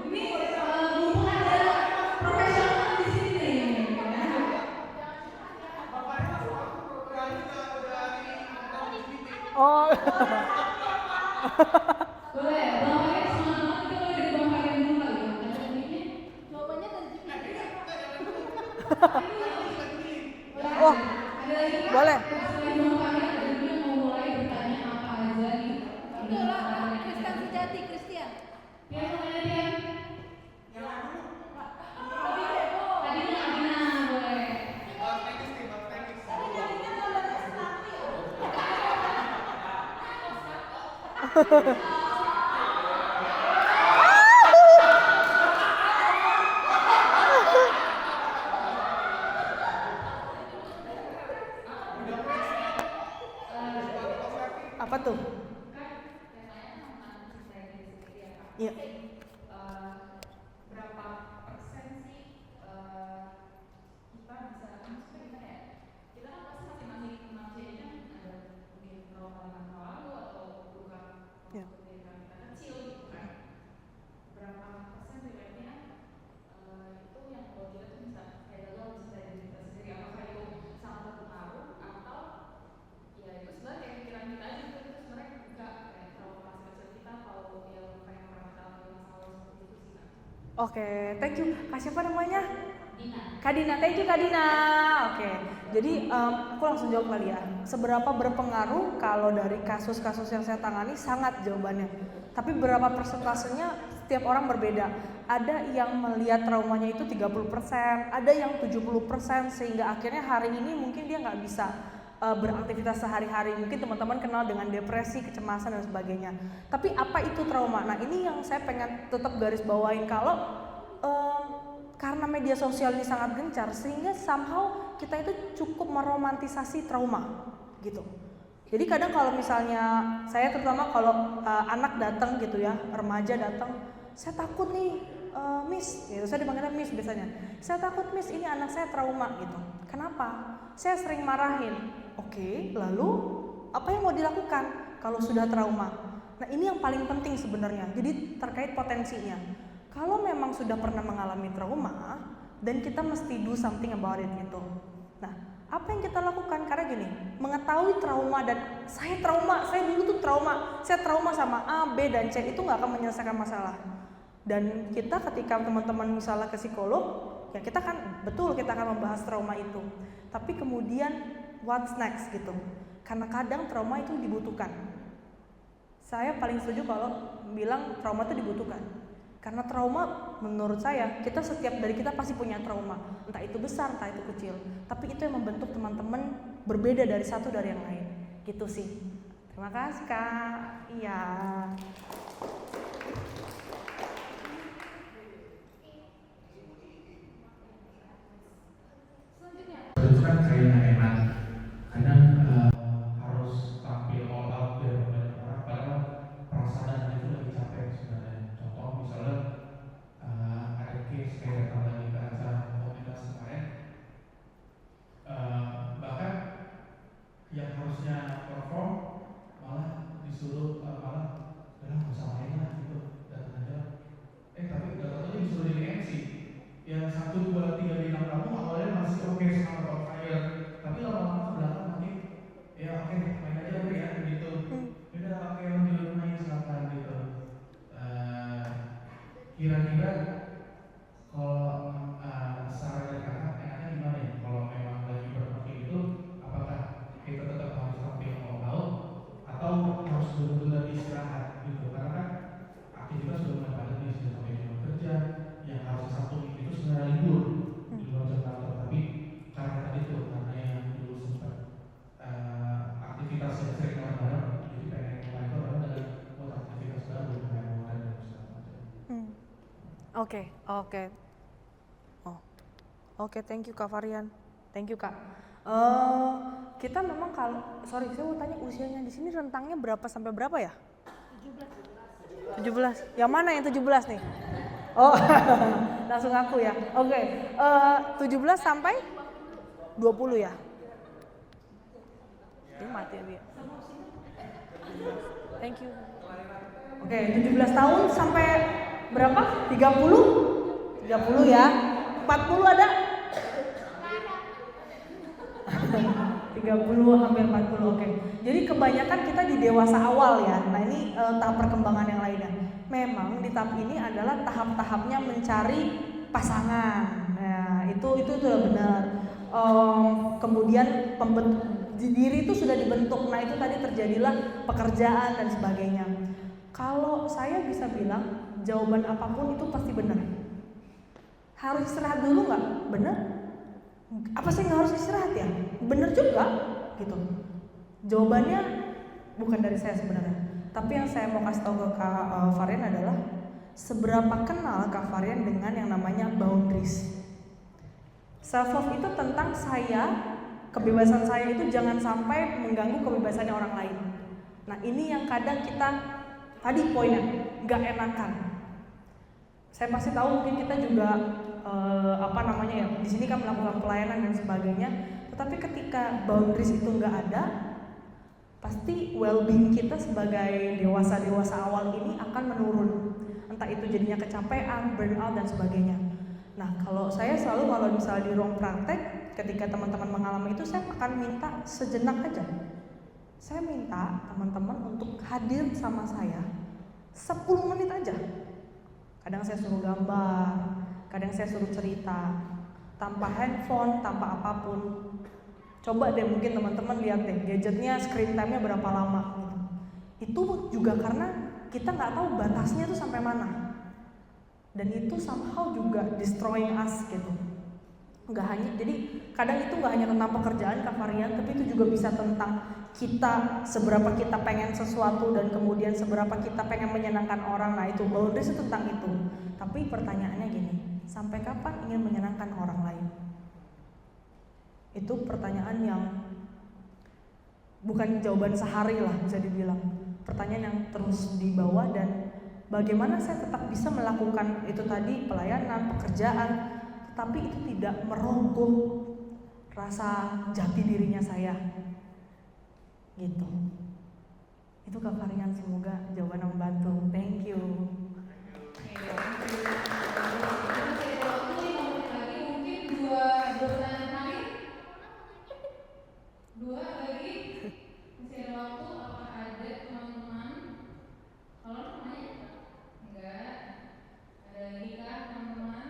[SPEAKER 5] ini mumpung ada profesional di sini nih. Ya.
[SPEAKER 1] Oh.
[SPEAKER 5] Boleh, Bang Farid semangat kita mulai dari Bang Farid dulu kali ya. Ada ini.
[SPEAKER 3] Jawabannya dari Jimmy.
[SPEAKER 1] Oh,
[SPEAKER 5] Ada lagi Kak?
[SPEAKER 1] boleh.
[SPEAKER 5] Selain Bang Farid ada juga yang mau mulai bertanya apa aja nih.
[SPEAKER 3] Itulah Kristen sejati, Kristen.
[SPEAKER 5] Pian namanya Pian. Adina boleh.
[SPEAKER 1] Apa tuh? Iya.
[SPEAKER 5] Berapa persen sih kita bisa maksudnya gimana ya? Kita kan pasti masing-masing manusia ini kan ada mungkin trauma di masa lalu atau luka
[SPEAKER 1] Iya.
[SPEAKER 5] ketika kita kecil gitu kan. Berapa persen sebenarnya itu yang kalau kita tuh bisa kayak gagal bisa dari diri kita sendiri, apakah itu sangat berpengaruh atau ya itu sebenarnya kayak pikiran kita aja gitu, itu sebenarnya enggak kayak trauma masa kecil kita atau ya luka yang pernah kita alami masa lalu seperti itu sih Kak.
[SPEAKER 1] Oke, thank you. Kak siapa namanya?
[SPEAKER 5] Dina.
[SPEAKER 1] Kak Dina, thank you Kak Dina. Oke, jadi aku langsung jawab kali ya. Seberapa berpengaruh kalau dari kasus-kasus yang saya tangani? Sangat jawabannya. Tapi berapa persentasenya setiap orang berbeda. Ada yang melihat traumanya itu 30%, ada yang 70%, sehingga akhirnya hari ini mungkin dia nggak bisa beraktivitas sehari-hari. Mungkin teman-teman kenal dengan depresi, kecemasan dan sebagainya. Tapi apa itu trauma? Nah ini yang saya pengen tetap garis bawain, kalau karena media sosial ini sangat gencar sehingga somehow kita itu cukup meromantisasi trauma gitu. Jadi kadang kalau misalnya saya terutama kalau anak datang gitu ya, remaja datang, saya takut nih Miss, gitu. Saya dipanggilnya Miss biasanya. Saya takut Miss, ini anak saya trauma gitu. Kenapa? Saya sering marahin. Oke, lalu apa yang mau dilakukan kalau sudah trauma? Nah ini yang paling penting sebenarnya. Jadi terkait potensinya. Kalau memang sudah pernah mengalami trauma, dan kita mesti do something about it gitu. Nah, apa yang kita lakukan? Karena gini, mengetahui trauma dan saya dulu tuh trauma, saya trauma sama A, B, dan C, itu nggak akan menyelesaikan masalah. Dan kita ketika teman-teman misalnya ke psikolog, ya kita kan betul kita akan membahas trauma itu. Tapi kemudian what's next gitu? Karena kadang trauma itu dibutuhkan. Saya paling setuju kalau bilang trauma itu dibutuhkan. Karena trauma menurut saya, setiap dari kita pasti punya trauma. Entah itu besar, entah itu kecil. Tapi itu yang membentuk teman-teman berbeda dari satu dari yang lain. Gitu sih. Terima kasih Kak. Iya.
[SPEAKER 6] Itu kan kayak nggak enak. Kadang harus tampil all out biar banyak orang, padahal perasaan itu lagi capek sebenarnya. Contoh misalnya ada case kayak datang lagi ke acara komunitas kemarin, bahkan yang harusnya perform malah disuruh malah udah nggak usah main lah gitu, datang aja. Tapi nggak tahu disuruh jadi MC. Yang 1, 2, 3 bintang tamu awalnya masih oke, semangat on fire, tapi lama-lama ke belakang makin ya oke, main aja udah ya gitu. Udah oke, lanjut main silakan gitu. Kira-kira kalau saran dari kakak enaknya gimana ya? Kalau memang lagi berpikir itu, apakah kita tetap harus tampil all out atau harus benar-benar istirahat gitu? Karena kan aktivitas sudah mulai padat nih, sudah sampai jam kerja, yang harus Sabtu Minggu itu sebenarnya libur di luar jam kantor, tapi karena tadi tuh karena yang dulu sempat aktivitas yang sering bareng-bareng, jadi pengen mulai itu adalah dengan buat aktivitas baru kayak modern dan segala macam.
[SPEAKER 1] Oke, thank you Kak Varian. Thank you Kak. Kita memang saya mau tanya usianya di sini rentangnya berapa sampai berapa ya? 17. Yang mana yang 17 nih? Oh, langsung aku ya. Oke, 17 sampai 20 ya? Ini mati ya dia. Thank you. Oke, 17 tahun sampai berapa? 30? 30 ya. 40 ada? 30 hampir 40, oke. Jadi kebanyakan kita di dewasa awal ya. Nah ini tahap perkembangan yang lainnya. Memang di tahap ini adalah tahap-tahapnya mencari pasangan. Nah itu sudah benar. Kemudian diri itu sudah dibentuk. Nah itu tadi terjadilah pekerjaan dan sebagainya. Kalau saya bisa bilang jawaban apapun itu pasti benar. Harus istirahat dulu nggak? Benar? Apa sih nggak harus istirahat ya? Bener juga gitu. Jawabannya bukan dari saya sebenarnya. Tapi yang saya mau kasih tahu ke Kak Varian adalah seberapa kenal Kak Varian dengan yang namanya boundaries. Self love itu tentang saya, kebebasan saya itu jangan sampai mengganggu kebebasannya orang lain. Nah ini yang kadang kita tadi poinnya nggak enakan. Saya pasti tahu mungkin kita juga di sini kan melakukan pelayanan dan sebagainya. Tetapi ketika boundaries itu nggak ada, pasti well-being kita sebagai dewasa awal ini akan menurun. Entah itu jadinya kecapean, burnout dan sebagainya. Nah kalau saya selalu kalau misalnya di ruang praktek, ketika teman-teman mengalami itu saya akan minta sejenak aja. Saya minta teman-teman untuk hadir sama saya 10 menit aja. Kadang saya suruh gambar, kadang saya suruh cerita, tanpa handphone, tanpa apapun. Coba deh mungkin teman-teman lihat deh gadgetnya, screen time-nya berapa lama gitu. Itu juga karena kita nggak tahu batasnya tuh sampai mana. Dan itu somehow juga destroying us gitu. Nggak hanya, jadi kadang itu nggak hanya tentang pekerjaan Kak Varian, tapi itu juga bisa tentang kita, seberapa kita pengen sesuatu dan kemudian seberapa kita pengen menyenangkan orang. Nah itu boundaries itu tentang itu. Tapi pertanyaannya gini, sampai kapan ingin menyenangkan orang lain? Itu pertanyaan yang bukan jawaban sehari lah bisa dibilang. Pertanyaan yang terus dibawa dan bagaimana saya tetap bisa melakukan itu tadi, pelayanan, pekerjaan, tetapi itu tidak merogoh rasa jati dirinya saya. Gitu. Itu Kak Varian, semoga jawaban membantu. Thank you.
[SPEAKER 5] Dua lagi, masih ada waktu. Apakah ada teman-teman? Kalau namanya enggak, ada lagi kah teman-teman?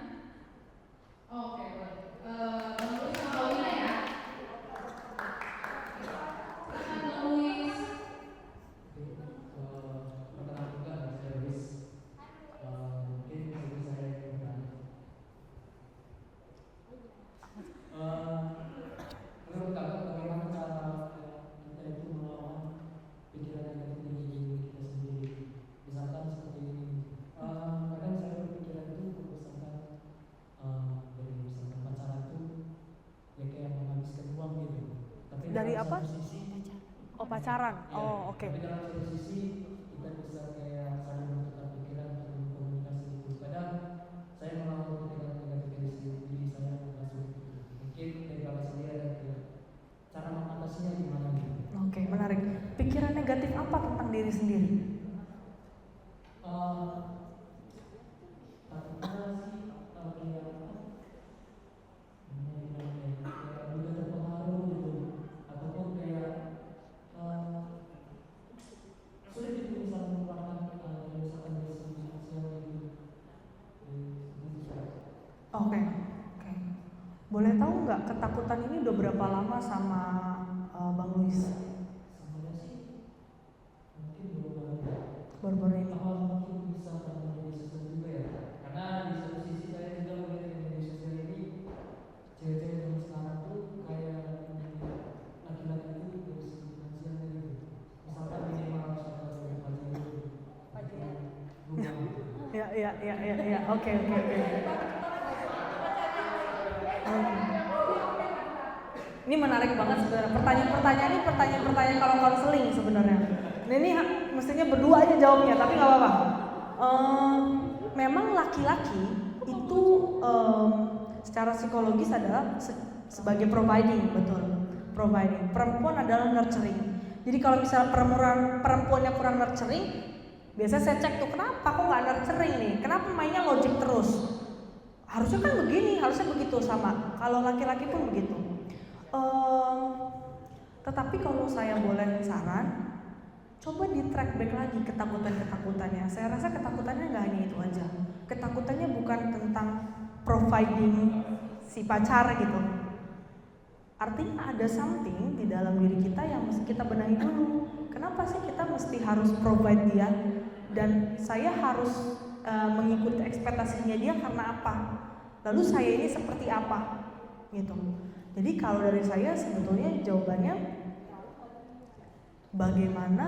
[SPEAKER 5] Oke, boleh. Bang Luis sama Paulina ya. Silakan Bang Luis.
[SPEAKER 4] Perkenalan juga saya Luis. Mungkin bisa saya bertanya. Menurut kakak bagaimana cara kita itu melawan pikiran negatif di diri kita sendiri? Misalkan seperti ini, kadang saya berpikiran itu misalkan dari misalkan pacaran itu ya kayak menghabiskan uang gitu. Tapi
[SPEAKER 1] Dari
[SPEAKER 4] dalam
[SPEAKER 1] apa?
[SPEAKER 4] satu sisi,
[SPEAKER 1] Oh pacaran.
[SPEAKER 4] ya,
[SPEAKER 1] Oh oke.
[SPEAKER 4] tapi dalam satu sisi kita bisa kayak saling menentukan pikiran atau komunikasi gitu. Kadang saya melawan pikiran negatif dari diri saya langsung gitu. Mungkin dari kakak sendiri ada kayak cara mengatasinya gimana gitu?
[SPEAKER 1] Oke, menarik. Pikiran negatif apa tentang diri sendiri?
[SPEAKER 4] Takutnya sih kayak mudah terpengaruh gitu, ataupun kayak sulit gitu misalnya melupakan misalkan dari segi sosial gitu.
[SPEAKER 1] Oke. Boleh tahu nggak ketakutan ini udah berapa lama sama Bang Luis?
[SPEAKER 4] Sebenarnya sih mungkin
[SPEAKER 1] Baru-baru ini.
[SPEAKER 4] awal mungkin bisa karena media sosial juga ya, karena di satu sisi saya juga melihat di media sosial ini cewek-cewek zaman sekarang tuh kayak laki-laki itu dari segi finansialnya gitu, misalkan minimal sekitar 5 juta rumah gitu.
[SPEAKER 1] Ya. Oke. Ini menarik banget sebenarnya. Pertanyaan ini pertanyaan kalau konseling sebenarnya. Nah, ini mestinya berdua aja jawabnya, tapi nggak apa-apa. Memang laki-laki itu secara psikologis adalah sebagai providing, betul. Providing. Perempuan adalah nurturing. Jadi kalau misalnya perempuannya kurang nurturing, biasanya saya cek tuh kenapa kok nggak nurturing nih, kenapa mainnya logik terus. Harusnya kan begini, harusnya begitu sama. Kalau laki-laki pun begitu. Tetapi kalau saya boleh saran, coba di track back lagi ketakutannya. Saya rasa ketakutannya nggak hanya itu aja. Ketakutannya bukan tentang providing si pacar gitu. Artinya ada something di dalam diri kita yang mesti kita benahi dulu. Kenapa sih kita mesti harus provide dia? Dan saya harus mengikuti ekspektasinya dia karena apa? Lalu saya ini seperti apa? Gitu. Jadi kalau dari saya sebetulnya jawabannya bagaimana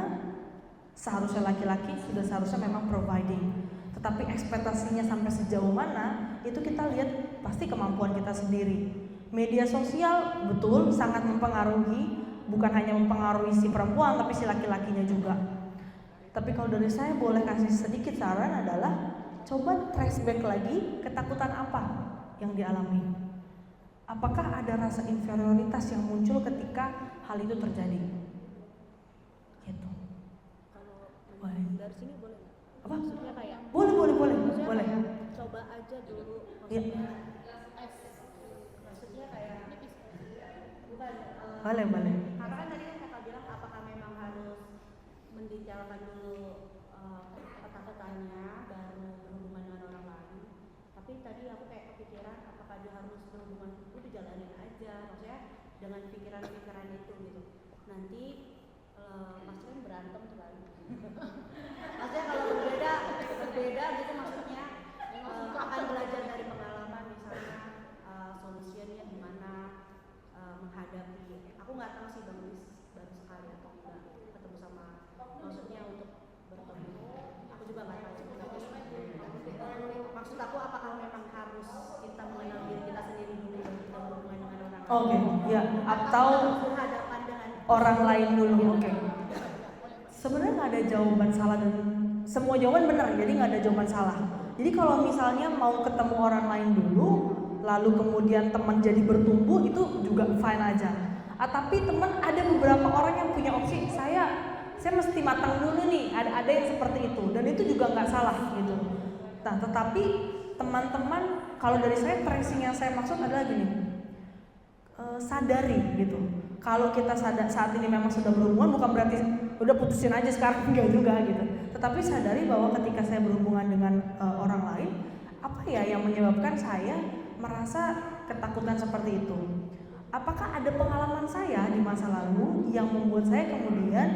[SPEAKER 1] seharusnya laki-laki sudah seharusnya memang providing. Tetapi ekspektasinya sampai sejauh mana itu kita lihat pasti kemampuan kita sendiri. Media sosial betul sangat mempengaruhi, bukan hanya mempengaruhi si perempuan tapi si laki-lakinya juga. Tapi kalau dari saya boleh kasih sedikit saran adalah coba trace back lagi ketakutan apa yang dialami. Apakah ada rasa inferioritas yang muncul ketika hal itu terjadi? Gitu.
[SPEAKER 7] Kalau dari sini boleh nggak?
[SPEAKER 1] Apa?
[SPEAKER 7] Maksudnya kayak
[SPEAKER 1] Boleh.
[SPEAKER 7] coba aja dulu.
[SPEAKER 1] Iya.
[SPEAKER 7] Maksudnya kayak bukan.
[SPEAKER 1] Boleh.
[SPEAKER 7] Karena kan tadi kan kakak bilang apakah memang harus mendetailkan dulu ketakutannya baru berhubungan dengan orang lain. Tapi tadi aku kayak kepikiran apakah dia harus berhubungan itu dijalanin aja. Maksudnya dengan pikiran-pikiran itu gitu. Nanti pasti kan berantem tuh kan. Maksudnya kalau berbeda gitu maksudnya akan belajar dari pengalaman misalnya solusinya gimana menghadapi. Aku nggak tahu sih Bang Luis baru sekali atau enggak ketemu sama maksudnya untuk bertemu. Aku juga nggak tahu sih tapi maksud aku apakah memang harus kita mengenal diri kita sendiri dulu dan kita berhubungan dengan orang lain.
[SPEAKER 1] Oke, ya atau
[SPEAKER 7] berhadapan dengan
[SPEAKER 1] orang lain dulu. Oke. Sebenarnya nggak ada jawaban salah dan semua jawaban benar, jadi nggak ada jawaban salah. Jadi kalau misalnya mau ketemu orang lain dulu, lalu kemudian teman jadi bertumbuh itu juga fine aja. Tapi teman ada beberapa orang yang punya opsi saya mesti matang dulu nih, ada yang seperti itu dan itu juga nggak salah gitu. Nah tetapi teman-teman kalau dari saya tracing yang saya maksud adalah gini, sadari gitu. Kalau kita sadar saat ini memang sudah berhubungan bukan berarti udah putusin aja sekarang, enggak juga gitu. Tetapi sadari bahwa ketika saya berhubungan dengan orang lain, apa ya yang menyebabkan saya merasa ketakutan seperti itu? Apakah ada pengalaman saya di masa lalu yang membuat saya kemudian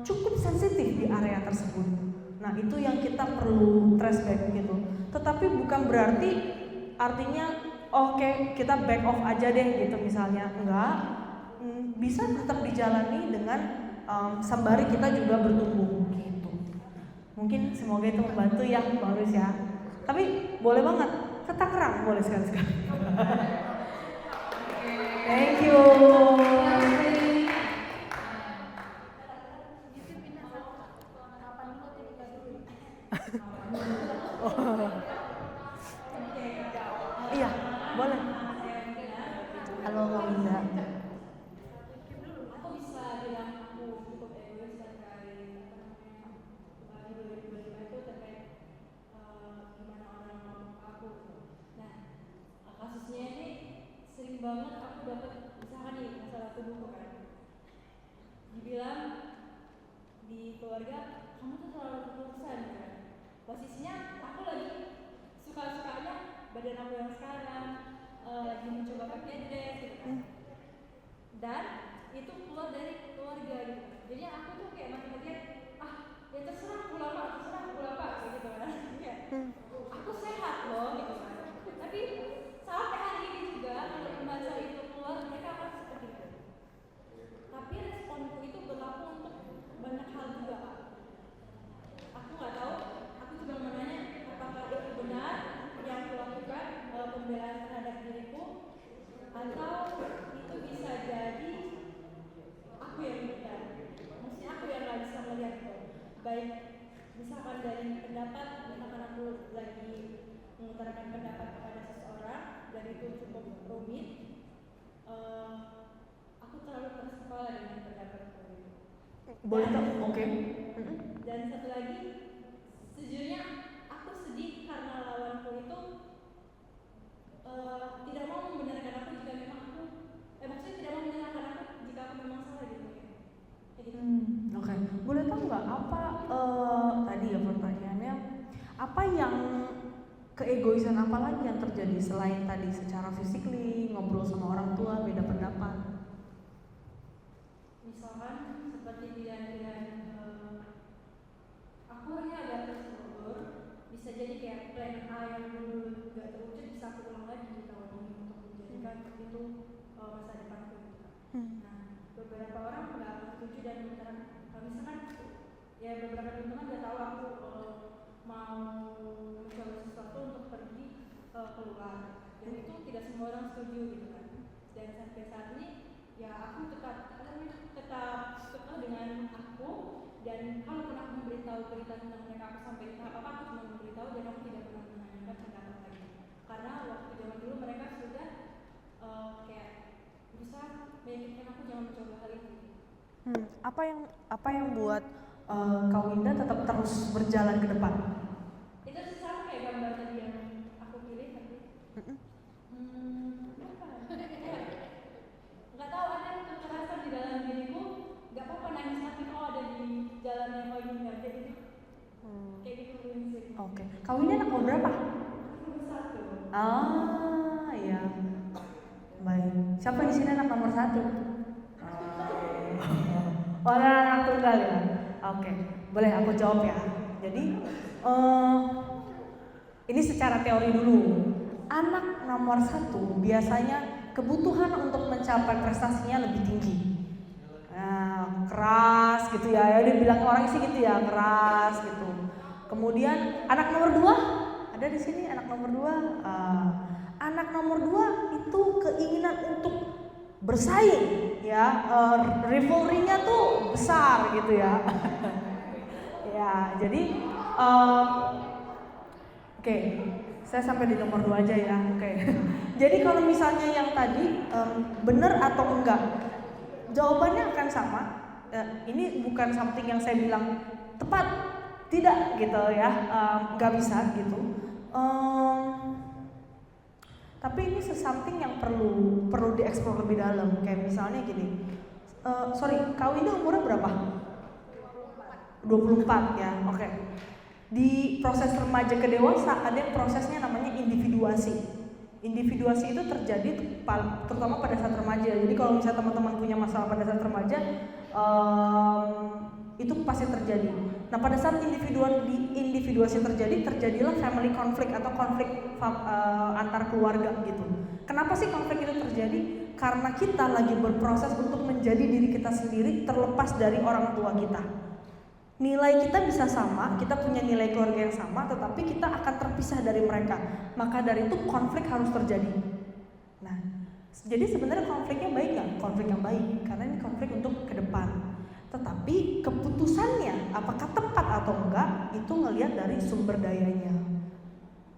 [SPEAKER 1] cukup sensitif di area tersebut? Nah itu yang kita perlu trace back gitu. Tetapi bukan berarti artinya oke, kita back off aja deh gitu misalnya. Enggak, bisa tetap dijalani dengan sembari kita juga bertumbuh gitu. Mungkin semoga itu membantu ya Bang Luis ya. Tapi boleh banget ke Tangerang, boleh sekali-sekali. Thank you. Iya, boleh. Halo Kak Winda.
[SPEAKER 5] Aku bisa bilang aku cukup egois terkait di 2025 itu terkait gimana orang ngomong ke aku. Nah, kasusnya ini sering banget aku dapat misalkan nih masalah tubuhku kan. Dibilang di keluarga kamu tuh terlalu keputusan kan. Posisinya aku lagi suka-sukanya badan aku yang sekarang lagi mencoba pakai dress gitu kan. Dan itu keluar dari keluarga gitu. Jadi aku tuh kayak mati-matian ya terserah aku lama kayak gitu kan. Ya. Aku sehat loh gitu kan. Tapi sampai hari ini juga kalau masa itu keluar mereka akan seperti itu. Tapi responku itu berlaku untuk banyak hal juga. Aku nggak tahu. Aku juga mau nanya apakah itu benar yang aku lakukan pembelaan terhadap diriku atau itu bisa jadi aku yang benar. Maksudnya aku yang nggak bisa melihat itu. Baik misalkan dari pendapat, misalkan aku lagi mengutarakan pendapat kepada seseorang dan itu cukup rumit, aku
[SPEAKER 3] aku terlalu keras kepala dengan pendapatku gitu.
[SPEAKER 1] Boleh tahu? Oke.
[SPEAKER 3] Dan satu lagi, sejujurnya aku sedih karena lawanku itu tidak mau membenarkan aku jika memang aku, maksudnya tidak mau membenarkan aku jika aku memang salah gitu ya. Kayak gitu.
[SPEAKER 1] Oke. Boleh tahu nggak apa tadi ya pertanyaannya, apa yang keegoisan apa lagi yang terjadi selain tadi secara fisikly ngobrol sama orang tua beda pendapat?
[SPEAKER 3] Misalkan seperti pilihan-pilihan aku orangnya agak terstruktur, bisa jadi kayak plan A yang dulu gak terwujud bisa aku ulang lagi di tahun ini untuk menjadikan itu masa depanku gitu kan. Nah, beberapa orang nggak setuju dan misalkan ya beberapa teman-teman nggak tahu aku mau mencoba sesuatu untuk pergi keluar, dan itu tidak semua orang setuju gitu kan. Dan sampai saat ini ya aku tetap kekeh dengan aku, dan kalau pernah memberitahu berita tentang mereka aku sampai di tahap apa aku cuma memberitahu dan aku tidak pernah menanyakan pendapat lagi, karena waktu zaman dulu mereka sudah kayak berusaha meyakinkan aku jangan mencoba hal itu.
[SPEAKER 1] Apa yang buat Kak Winda tetap terus berjalan ke depan?
[SPEAKER 3] Itu sama kayak gambar tadi yang aku pilih tadi. Nggak tahu, ada kekerasan di dalam diriku, nggak apa-apa nangis tapi kalau ada di jalan yang kau inginkan kayak gitu. Kayak gitu prinsip.
[SPEAKER 1] Oke. Kak Winda anak nomor berapa?
[SPEAKER 3] Nomor 1.
[SPEAKER 1] Iya. Baik. Siapa di sini anak nomor 1? Anak tunggal ya. Oke. Boleh aku jawab ya. Jadi ini secara teori dulu. Anak nomor 1 biasanya kebutuhan untuk mencapai prestasinya lebih tinggi. Nah, keras gitu ya. Dia bilang orang sih gitu ya, keras gitu. Kemudian anak nomor 2, ada di sini anak nomor 2. Anak nomor 2 itu keinginan untuk bersaing ya, rivalry-nya tuh besar gitu ya. Ya, jadi oke, saya sampai di nomor 2 aja ya. Oke. Jadi kalau misalnya yang tadi benar atau enggak, jawabannya akan sama. Ini bukan something yang saya bilang tepat, tidak gitu ya, nggak bisa gitu. Tapi ini something yang perlu dieksplor lebih dalam. Kayak misalnya gini, Kak Winda umurnya berapa? 24 ya, oke. Di proses remaja ke dewasa ada yang prosesnya namanya individuasi. Individuasi itu terjadi terutama pada saat remaja. Jadi kalau misalnya teman-teman punya masalah pada saat remaja, itu pasti terjadi. Nah, pada saat individuasi terjadilah family conflict atau konflik antar keluarga gitu. Kenapa sih konflik itu terjadi? Karena kita lagi berproses untuk menjadi diri kita sendiri terlepas dari orang tua kita. Nilai kita bisa sama, kita punya nilai keluarga yang sama, tetapi kita akan terpisah dari mereka. Maka dari itu konflik harus terjadi. Nah, jadi sebenarnya konfliknya baik nggak? Konflik yang baik, karena ini konflik untuk ke depan. Tetapi keputusannya apakah tepat atau enggak itu ngelihat dari sumber dayanya.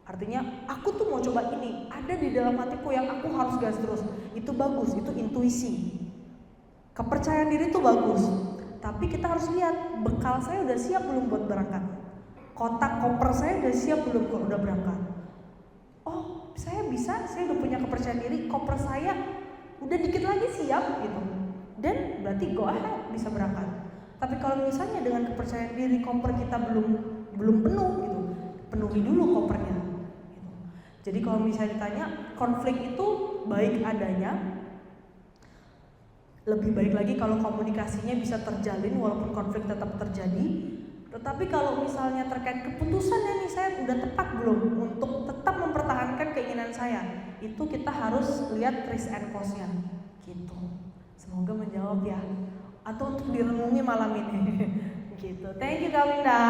[SPEAKER 1] Artinya aku tuh mau coba ini, ada di dalam hatiku yang aku harus gas terus. Itu bagus, itu intuisi. Kepercayaan diri itu bagus. Tapi kita harus lihat bekal saya udah siap belum buat berangkat. Kotak koper saya udah siap belum kalau udah berangkat. Oh, saya bisa, saya udah punya kepercayaan diri, koper saya udah dikit lagi siap gitu. Dan berarti go ahead, bisa berangkat. Tapi kalau misalnya dengan kepercayaan diri koper kita belum penuh gitu, penuhi dulu kopernya gitu. Jadi kalau misalnya ditanya konflik itu baik adanya, lebih baik lagi kalau komunikasinya bisa terjalin walaupun konflik tetap terjadi. Tetapi kalau misalnya terkait keputusannya nih, saya udah tepat belum untuk tetap mempertahankan keinginan saya, itu kita harus lihat risk and cost-nya gitu. Semoga menjawab ya, atau untuk direnungi malam ini gitu. Thank you Kak Winda.